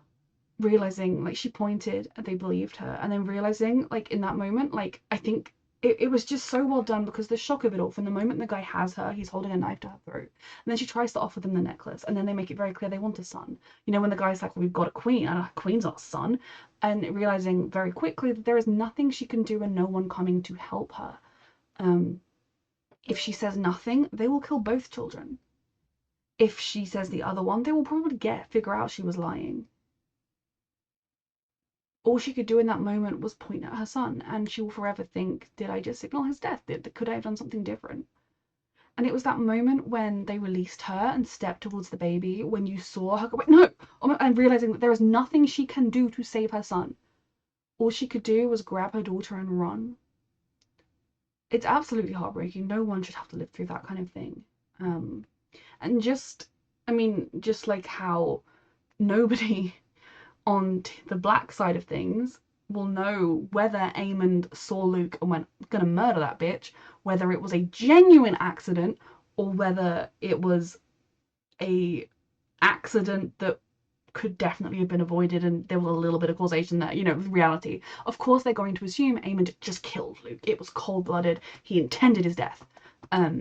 realizing, like, she pointed and they believed her, and then realizing, like, in that moment, like, I think it was just so well done, because the shock of it all, from the moment the guy has her, he's holding a knife to her throat, and then she tries to offer them the necklace, and then they make it very clear they want a son. You know, when the guy's like, well, we've got a queen, and a queen's not a son, and realizing very quickly that there is nothing she can do and no one coming to help her. If she says nothing, they will kill both children. If she says the other one, they will probably figure out she was lying. All she could do in that moment was point at her son, and she will forever think, did I just signal his death? Could I have done something different? And it was that moment when they released her and stepped towards the baby, when you saw her go, wait, no! And realizing that there is nothing she can do to save her son. All she could do was grab her daughter and run. It's absolutely heartbreaking. No one should have to live through that kind of thing. And just like how nobody on the black side of things will know whether Aemond saw Luke and went, gonna murder that bitch, whether it was a genuine accident or whether it was a accident that could definitely have been avoided and there was a little bit of causation there, you know, with reality. Of course they're going to assume Aemond just killed Luke. It was cold-blooded. He intended his death.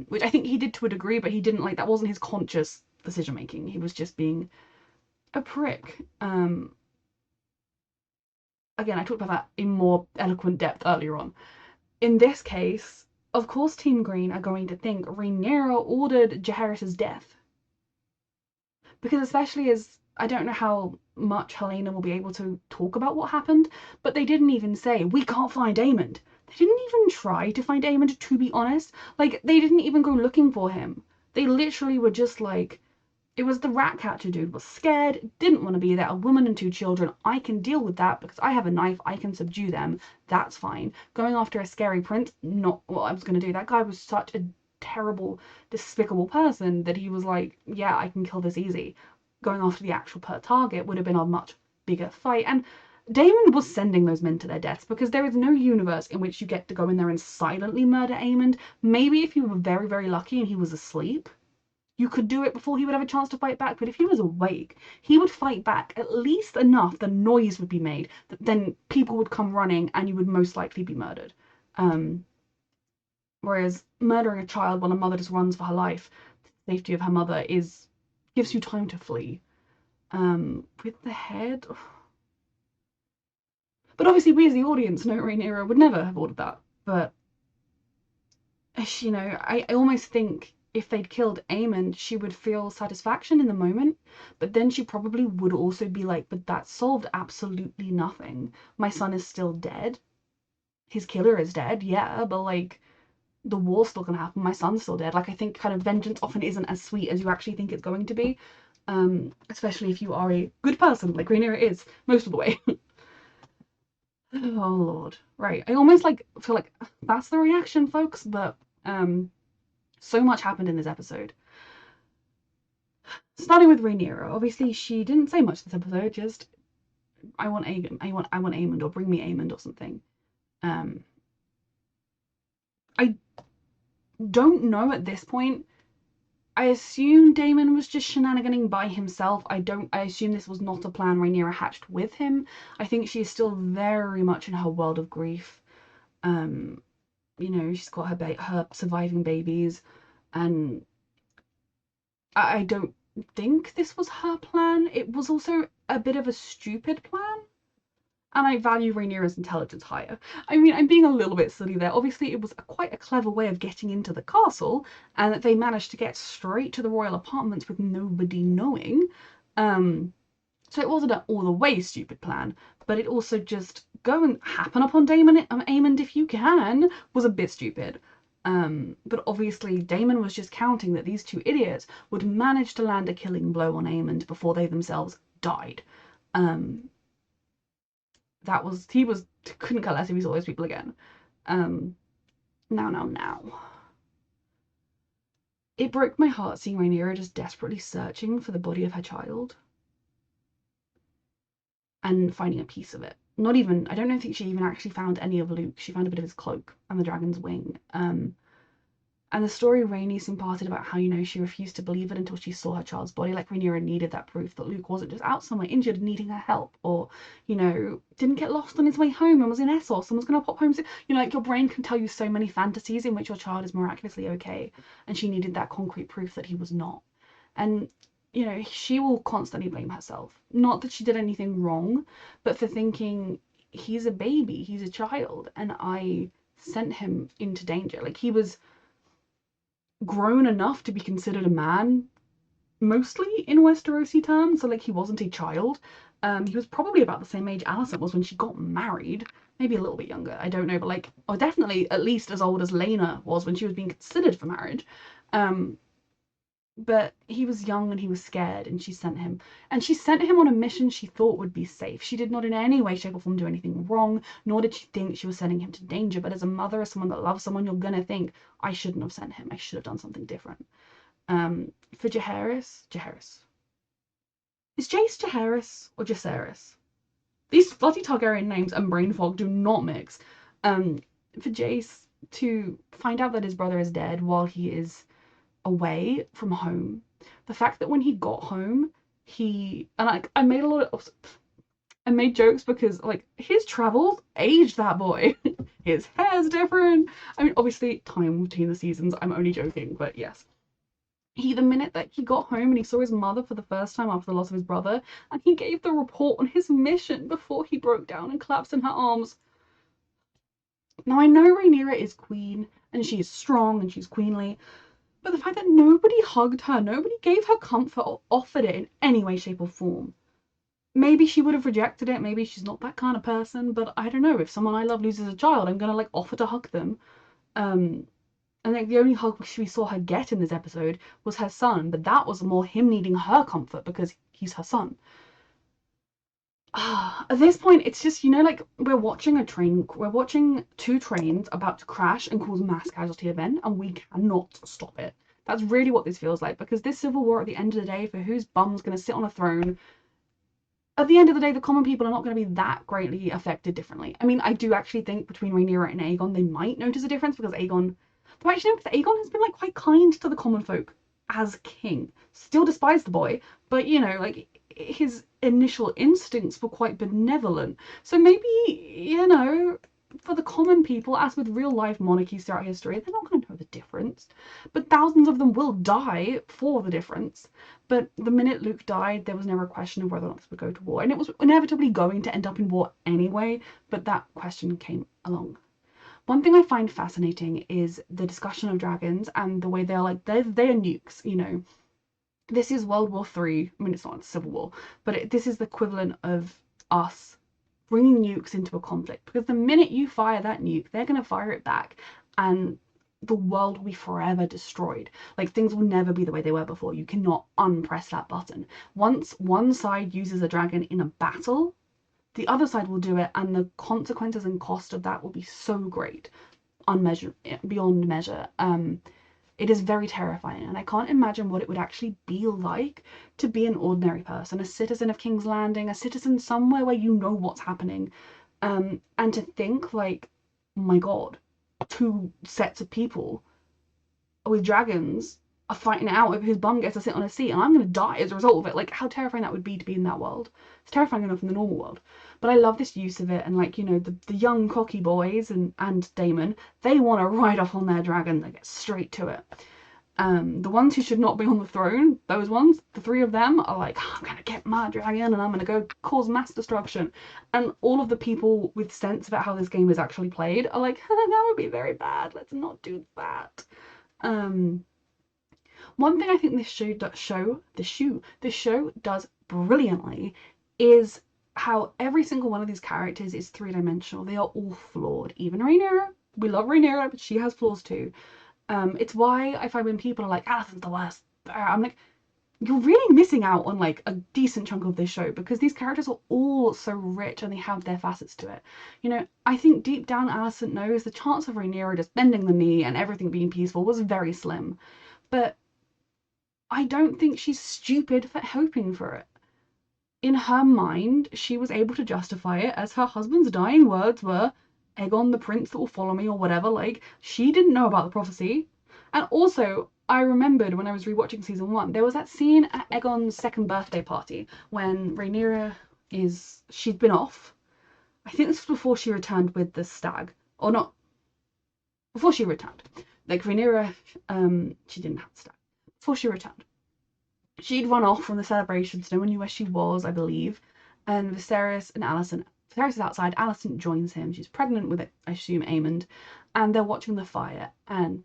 Which I think he did to a degree, but he didn't, like, that wasn't his conscious decision-making. He was just being a prick. Again, I talked about that in more eloquent depth earlier on. In this case, of course Team Green are going to think Rhaenyra ordered Jaehaerys' death. Because especially as, I don't know how much Helena will be able to talk about what happened, but they didn't even say, we can't find Aemond. They didn't even try to find Aemond, to be honest. Like, they didn't even go looking for him. They literally were just like, it was the rat catcher dude, was scared, didn't want to be there, a woman and 2 children. I can deal with that because I have a knife, I can subdue them, that's fine. Going after a scary prince, not what I was going to do. That guy was such a terrible, despicable person that he was like, yeah, I can kill this easy. Going after the actual target would have been a much bigger fight. And Daemon was sending those men to their deaths because there is no universe in which you get to go in there and silently murder Aemond. Maybe if you were very, very lucky and he was asleep, you could do it before he would have a chance to fight back, but if he was awake, he would fight back at least enough, the noise would be made, that then people would come running and you would most likely be murdered. Whereas murdering a child while a mother just runs for her life, the safety of her mother gives you time to flee. With the head... But obviously we as the audience know Rhaenyra would never have ordered that, but... You know, I almost think if they'd killed Aemond, she would feel satisfaction in the moment, but then she probably would also be like, but that solved absolutely nothing. My son is still dead. His killer is dead, yeah, but like, the war's still gonna happen. My son's still dead. Like, I think kind of vengeance often isn't as sweet as you actually think it's going to be, especially if you are a good person, like Rhaenyra is, most of the way. Oh, Lord. Right, I almost like feel like that's the reaction, folks, but so much happened in this episode. Starting with Rhaenyra, obviously she didn't say much this episode, just I want Aemond, or bring me Aemond or something. I don't know at this point. I assume Daemon was just shenaniganing by himself. I assume this was not a plan Rhaenyra hatched with him. I think she is still very much in her world of grief. You know, she's got her surviving babies, and I don't think this was her plan. It was also a bit of a stupid plan, and I value Rhaenyra's intelligence higher. I mean, I'm being a little bit silly there. Obviously, it was quite a clever way of getting into the castle, and that they managed to get straight to the royal apartments with nobody knowing. So it wasn't an all the way stupid plan, but it also just go and happen upon Aemond if you can was a bit stupid. But obviously Daemon was just counting that these 2 idiots would manage to land a killing blow on Aemond before they themselves died. He couldn't care less if he saw those people again. Now. It broke my heart seeing Rhaenyra just desperately searching for the body of her child. And finding a piece of it. I don't think she even actually found any of Luke. She found a bit of his cloak and the dragon's wing. And And the story Rhaenys imparted about how, she refused to believe it until she saw her child's body. Like, Rhaenyra needed that proof that Luke wasn't just out somewhere injured and needing her help, or, didn't get lost on his way home and was in Essos and was going to pop home. Like, your brain can tell you so many fantasies in which your child is miraculously okay. And she needed that concrete proof that he was not. And, she will constantly blame herself. Not that she did anything wrong, but for thinking, he's a baby, he's a child, and I sent him into danger. Like, he was grown enough to be considered a man, mostly in Westerosi terms, so like he wasn't a child. He was probably about the same age Alicent was when she got married, maybe a little bit younger, I don't know, but like, or definitely at least as old as Laena was when she was being considered for marriage. But he was young and he was scared, and she sent him. And she sent him on a mission she thought would be safe. She did not in any way, shape, or form do anything wrong, nor did she think she was sending him to danger. But as a mother, as someone that loves someone, you're gonna think, I shouldn't have sent him. I should have done something different. For Jaehaerys. Is Jace Jaehaerys or Jaceres? These bloody Targaryen names and brain fog do not mix. For Jace to find out that his brother is dead while he is away from home, the fact that when he got home, I made a lot of, I made jokes because like his travels aged that boy. His hair's different. I mean, obviously time between the seasons, I'm only joking, but yes. The minute that he got home and he saw his mother for the first time after the loss of his brother, and he gave the report on his mission before he broke down and collapsed in her arms. Now I know Rhaenyra is queen and she's strong and she's queenly, but the fact that nobody hugged her, nobody gave her comfort or offered it in any way, shape, or form. Maybe she would have rejected it, maybe she's not that kind of person, but I don't know. If someone I love loses a child, I'm gonna like offer to hug them. And like the only hug we saw her get in this episode was her son, but that was more him needing her comfort because he's her son. At this point, it's just, like we're watching two trains about to crash and cause a mass casualty event, and we cannot stop it. That's really what this feels like, because this civil war at the end of the day, for whose bum's going to sit on a throne, at the end of the day, the common people are not going to be that greatly affected differently. I mean, I do actually think between Rhaenyra and Aegon, they might notice a difference, because Aegon has been like quite kind to the common folk as king. Still despised the boy, but like his initial instincts were quite benevolent. So maybe, for the common people, as with real life monarchies throughout history, they're not going to know the difference. But thousands of them will die for the difference. But the minute Luke died, there was never a question of whether or not this would go to war. And it was inevitably going to end up in war anyway, but that question came along. One thing I find fascinating is the discussion of dragons and the way they're nukes, This is World War III. I mean, it's not a civil war, but this is the equivalent of us bringing nukes into a conflict. Because the minute you fire that nuke, they're going to fire it back, and the world will be forever destroyed. Like, things will never be the way they were before. You cannot unpress that button. Once one side uses a dragon in a battle, the other side will do it, and the consequences and cost of that will be so great, beyond measure. It is very terrifying, and I can't imagine what it would actually be like to be an ordinary person, a citizen of King's Landing, a citizen somewhere where you know what's happening, and to think like, my God, two sets of people with dragons are fighting it out over whose bum gets to sit on a seat, and I'm going to die as a result of it. Like, how terrifying that would be to be in that world. It's terrifying enough in the normal world. But I love this use of it, and like, the young cocky boys and Daemon, they want to ride off on their dragon. They get straight to it. The ones who should not be on the throne, those ones, the three of them are like, I'm going to get my dragon and I'm going to go cause mass destruction. And all of the people with sense about how this game is actually played are like, that would be very bad. Let's not do that. One thing I think this show does brilliantly is how every single one of these characters is three-dimensional. They are all flawed. Even Rhaenyra. We love Rhaenyra, but she has flaws too. It's why I find when people are like, Alicent's the worst, I'm like, you're really missing out on like a decent chunk of this show, because these characters are all so rich and they have their facets to it. I think deep down Alicent knows the chance of Rhaenyra just bending the knee and everything being peaceful was very slim. But I don't think she's stupid for hoping for it. In her mind, she was able to justify it as her husband's dying words were, Aegon, the prince that will follow me, or whatever. Like, she didn't know about the prophecy, And also, I remembered when I was rewatching season 1, there was that scene at Aegon's second birthday party when Rhaenyra she'd been off. I think this was before she returned with the stag, or not, before she returned. Like Rhaenyra, she didn't have the stag. Before she returned, she'd run off from the celebrations. No one knew where she was, I believe. And Viserys and Alicent. Viserys is outside. Alicent joins him. She's pregnant with, I assume, Aemond, and they're watching the fire. And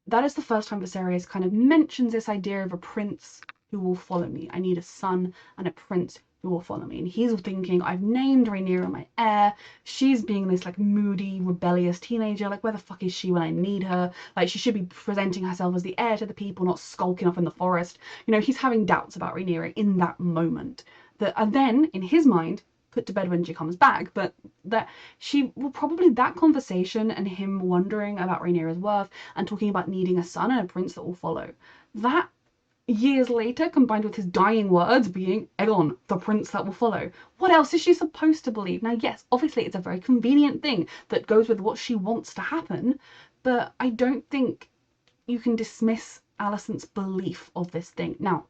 that is the first time Viserys kind of mentions this idea of a prince who will follow me. I need a son and a prince who will follow me. And he's thinking, I've named Rhaenyra my heir. She's being this like moody, rebellious teenager. Like, where the fuck is she when I need her? Like, she should be presenting herself as the heir to the people, not skulking off in the forest. You know, he's having doubts about Rhaenyra in that moment. And then, in his mind, put to bed when she comes back, but that she will probably, that conversation and him wondering about Rhaenyra's worth and talking about needing a son and a prince that will follow, that years later combined with his dying words being Aegon, the prince that will follow. What else is she supposed to believe? Now, yes, obviously it's a very convenient thing that goes with what she wants to happen, but I don't think you can dismiss Alicent's belief of this thing. Now,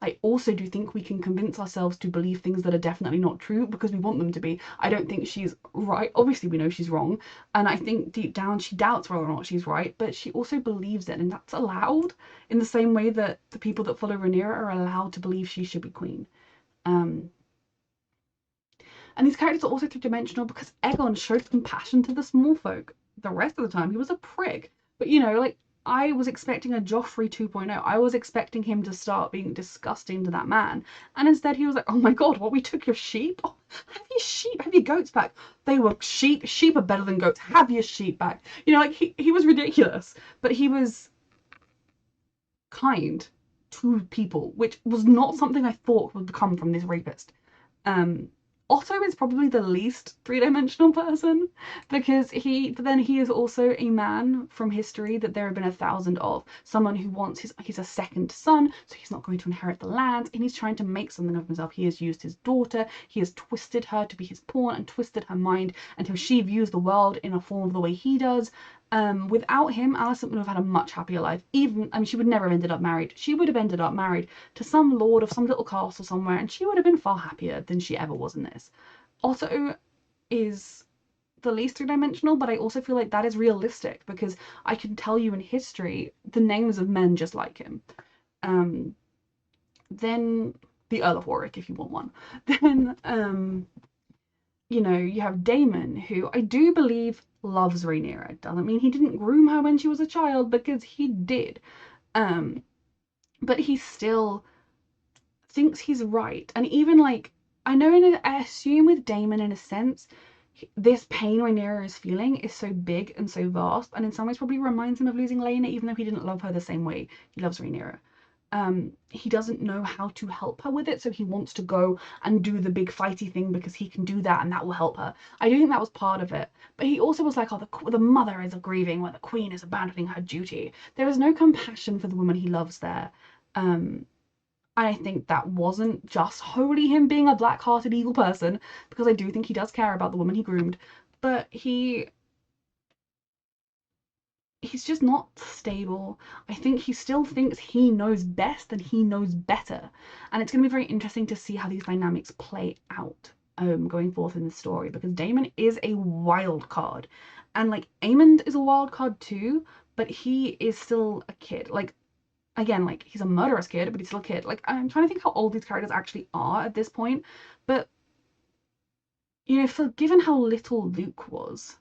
I also do think we can convince ourselves to believe things that are definitely not true because we want them to be. I don't think she's right. Obviously, we know she's wrong. And I think deep down she doubts whether or not she's right, but she also believes it. And that's allowed in the same way that the people that follow Rhaenyra are allowed to believe she should be queen. And these characters are also three-dimensional because Aegon showed compassion to the small folk. The rest of the time, he was a prick. But, you know, like, I was expecting a Joffrey 2.0. I was expecting him to start being disgusting to that man. And instead he was like, oh my god, what, we took your sheep? Oh, have your goats back. They were sheep. Sheep are better than goats. Have your sheep back. You know, like, he was ridiculous. But he was kind to people, which was not something I thought would come from this rapist. Otto is probably the least three-dimensional person because he is also a man from history that there have been 1,000 of. Someone who wants he's a second son, so he's not going to inherit the land, and he's trying to make something of himself. He has used his daughter, he has twisted her to be his pawn and twisted her mind until she views the world in a form of the way he does. Without him, Alicent would have had a much happier life. Even, I mean, she would never have ended up married. She would have ended up married to some lord of some little castle somewhere, and she would have been far happier than she ever was in this. Otto is the least three-dimensional, but I also feel like that is realistic because I can tell you in history the names of men just like him. Then the Earl of Warwick, if you want one. Then, you know, you have Daemon, who I do believe loves Rhaenyra. It doesn't mean he didn't groom her when she was a child, because he did. But he still thinks he's right. And even, like, I know, I assume with Daemon, in a sense, this pain Rhaenyra is feeling is so big and so vast, and in some ways probably reminds him of losing Laena, even though he didn't love her the same way he loves Rhaenyra. He doesn't know how to help her with it, so he wants to go and do the big fighty thing because he can do that and that will help her. I do think that was part of it, but he also was like, oh, the mother is grieving where the queen is abandoning her duty. There is no compassion for the woman he loves there. I think that wasn't just wholly him being a black-hearted evil person, because I do think he does care about the woman he groomed, but he's just not stable. I think he still thinks he knows best and he knows better. And it's going to be very interesting to see how these dynamics play out going forth in the story, because Daemon is a wild card. And, like, Aemond is a wild card too, but he is still a kid. Like, again, like, he's a murderous kid, but he's still a kid. Like, I'm trying to think how old these characters actually are at this point. But, you know, given how little Luke was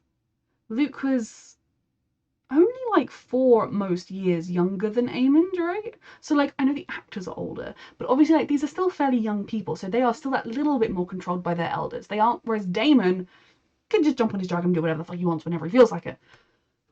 only like 4 most years younger than Aemond, right? So, like, I know the actors are older, but obviously, like, these are still fairly young people, so they are still that little bit more controlled by their elders. They aren't, whereas Daemon can just jump on his dragon and do whatever the fuck he wants whenever he feels like it.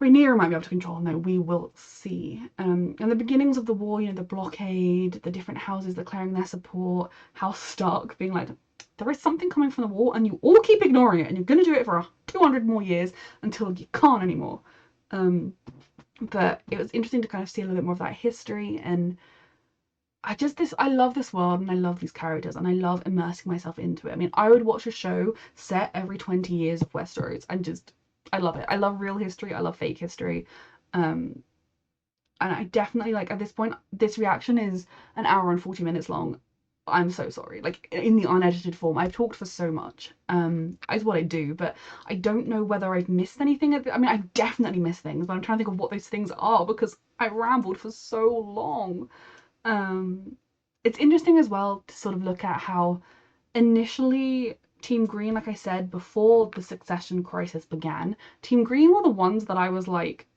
Rhaenyra might be able to control him, though. We will see. And the beginnings of the war, you know, the blockade, the different houses declaring their support, House Stark being like, there is something coming from the war, and you all keep ignoring it, and you're going to do it for 200 more years until you can't anymore. But it was interesting to kind of see a little bit more of that history, and I love this world, and I love these characters, and I love immersing myself into it. I mean, I would watch a show set every 20 years of Westeros, and I love it. I love real history, I love fake history. And I definitely, like, at this point, this reaction is an hour and 40 minutes long. I'm so sorry. Like, in the unedited form, I've talked for so much. Is what I do, but I don't know whether I've missed anything. I mean, I've definitely missed things, but I'm trying to think of what those things are because I rambled for so long. It's interesting as well to sort of look at how initially Team Green, like I said, before the succession crisis began, Team Green were the ones that I was like,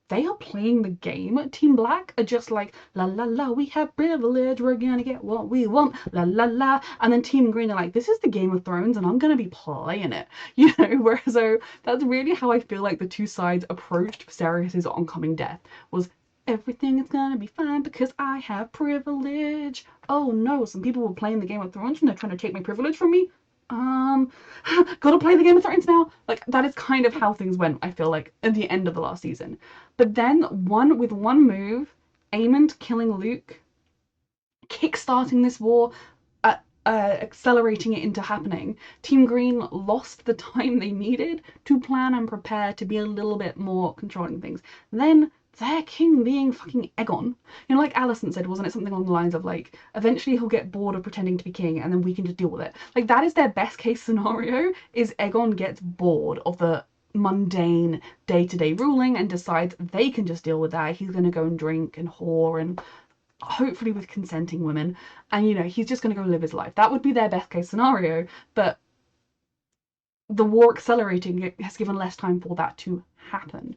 they are playing the game. Team Black are just like, la la la, we have privilege, we're gonna get what we want, la la la. And then Team Green are like, this is the Game of Thrones and I'm gonna be playing it. You know, whereas so that's really how I feel like the two sides approached Viserys' oncoming death, was everything is gonna be fine because I have privilege. Oh no, some people were playing the Game of Thrones and they're trying to take my privilege from me. Gotta play the Game of Thrones now. Like, that is kind of how things went, I feel like, at the end of the last season. But then, with one move, Aemond killing Luke, kickstarting this war, accelerating it into happening, Team Green lost the time they needed to plan and prepare to be a little bit more controlling things. Then their king being fucking Aegon. You know, like Alicent said, wasn't it something along the lines of like, eventually he'll get bored of pretending to be king and then we can just deal with it. Like, that is their best case scenario, is Aegon gets bored of the mundane day-to-day ruling and decides they can just deal with that. He's going to go and drink and whore, and hopefully with consenting women, and, you know, he's just going to go live his life. That would be their best case scenario, but the war accelerating has given less time for that to happen.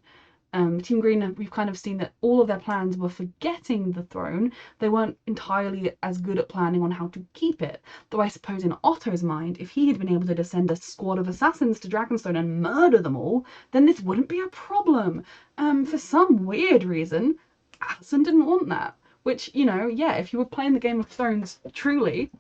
Team Green, we've kind of seen that all of their plans were for getting the throne. They weren't entirely as good at planning on how to keep it. Though I suppose in Otto's mind, if he had been able to descend a squad of assassins to Dragonstone and murder them all, then this wouldn't be a problem. For some weird reason, Alicent didn't want that. Which, you know, yeah, if you were playing the Game of Thrones truly,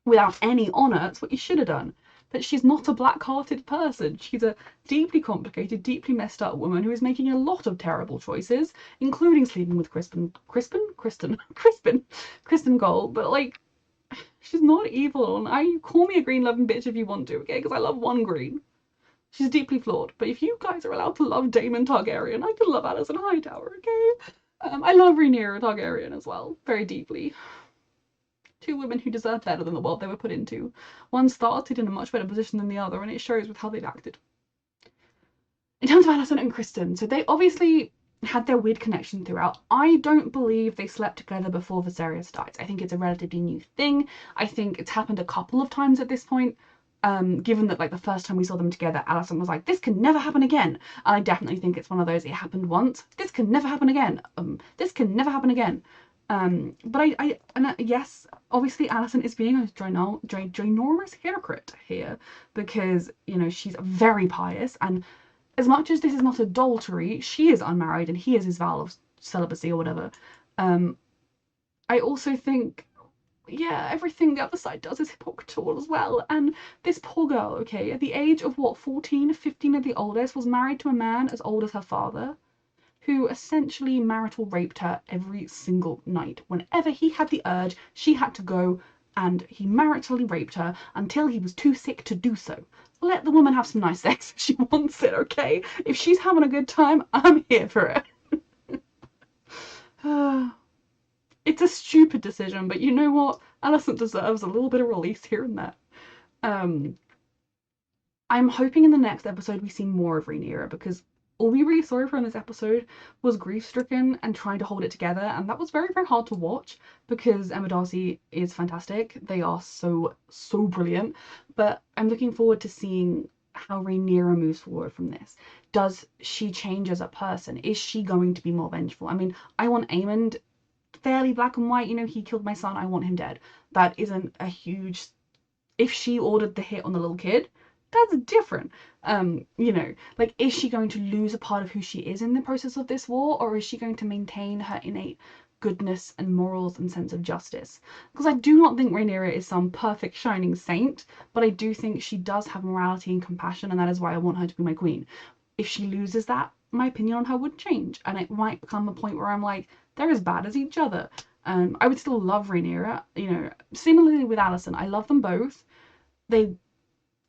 without any honour, that's what you should have done. But she's not a black-hearted person. She's a deeply complicated, deeply messed up woman who is making a lot of terrible choices, including sleeping with Crispin Gold. But, like, she's not evil. And call me a green-loving bitch if you want to, okay? Because I love one green. She's deeply flawed. But if you guys are allowed to love Daemon Targaryen, I can love Alicent Hightower, okay? I love Rhaenyra Targaryen as well, very deeply. Two women who deserve better than the world they were put into. One started in a much better position than the other, and it shows with how they've acted. In terms of Alicent and Kristen, so they obviously had their weird connection throughout. I don't believe they slept together before Viserys dies. I think it's a relatively new thing. I think it's happened a couple of times at this point. Given that, like, the first time we saw them together, Alicent was like, this can never happen again. And I definitely think it's one of those, it happened once, this can never happen again. This can never happen again. But yes, obviously Alicent is being a ginormous hypocrite here, because, you know, she's very pious, and as much as this is not adultery, she is unmarried and he is his vow of celibacy or whatever. I also think, yeah, everything the other side does is hypocritical as well. And this poor girl, okay, at the age of what, 14, 15 at the oldest, was married to a man as old as her father, who essentially marital raped her every single night. Whenever he had the urge, she had to go, and he maritally raped her until he was too sick to do so. Let the woman have some nice sex if she wants it, okay? If she's having a good time, I'm here for it. It's a stupid decision, but you know what? Alicent deserves a little bit of release here and there. I'm hoping in the next episode we see more of Rhaenyra, because all we really saw her in this episode was grief-stricken and trying to hold it together, and that was very, very hard to watch, because Emma Darcy is fantastic. They are so, so brilliant. But I'm looking forward to seeing how Rhaenyra moves forward from this. Does she change as a person? Is she going to be more vengeful? I mean, I want Aemond fairly black and white. You know, he killed my son, I want him dead. That isn't a huge... If she ordered the hit on the little kid, that's different. You know, like, is she going to lose a part of who she is in the process of this war, or is she going to maintain her innate goodness and morals and sense of justice? Because I do not think Rhaenyra is some perfect shining saint, but I do think she does have morality and compassion, and that is why I want her to be my queen. If she loses that, my opinion on her would change, and it might become a point where I'm like, they're as bad as each other. I would still love Rhaenyra, you know, similarly with Alicent. I love them both. They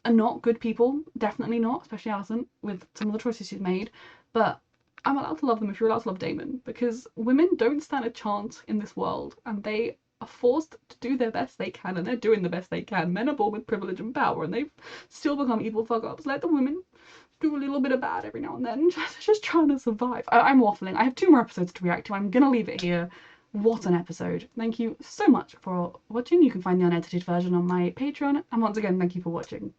are not good people, definitely not, especially Alicent, with some of the choices she's made, but I'm allowed to love them if you're allowed to love Damon, because women don't stand a chance in this world, and they are forced to do their best they can, and they're doing the best they can. Men are born with privilege and power, and they've still become evil fuck-ups. Let the women do a little bit of bad every now and then, just trying to survive. I'm waffling. I have 2 more episodes to react to. I'm gonna leave it here. What an episode. Thank you so much for watching. You can find the unedited version on my Patreon, and once again, thank you for watching.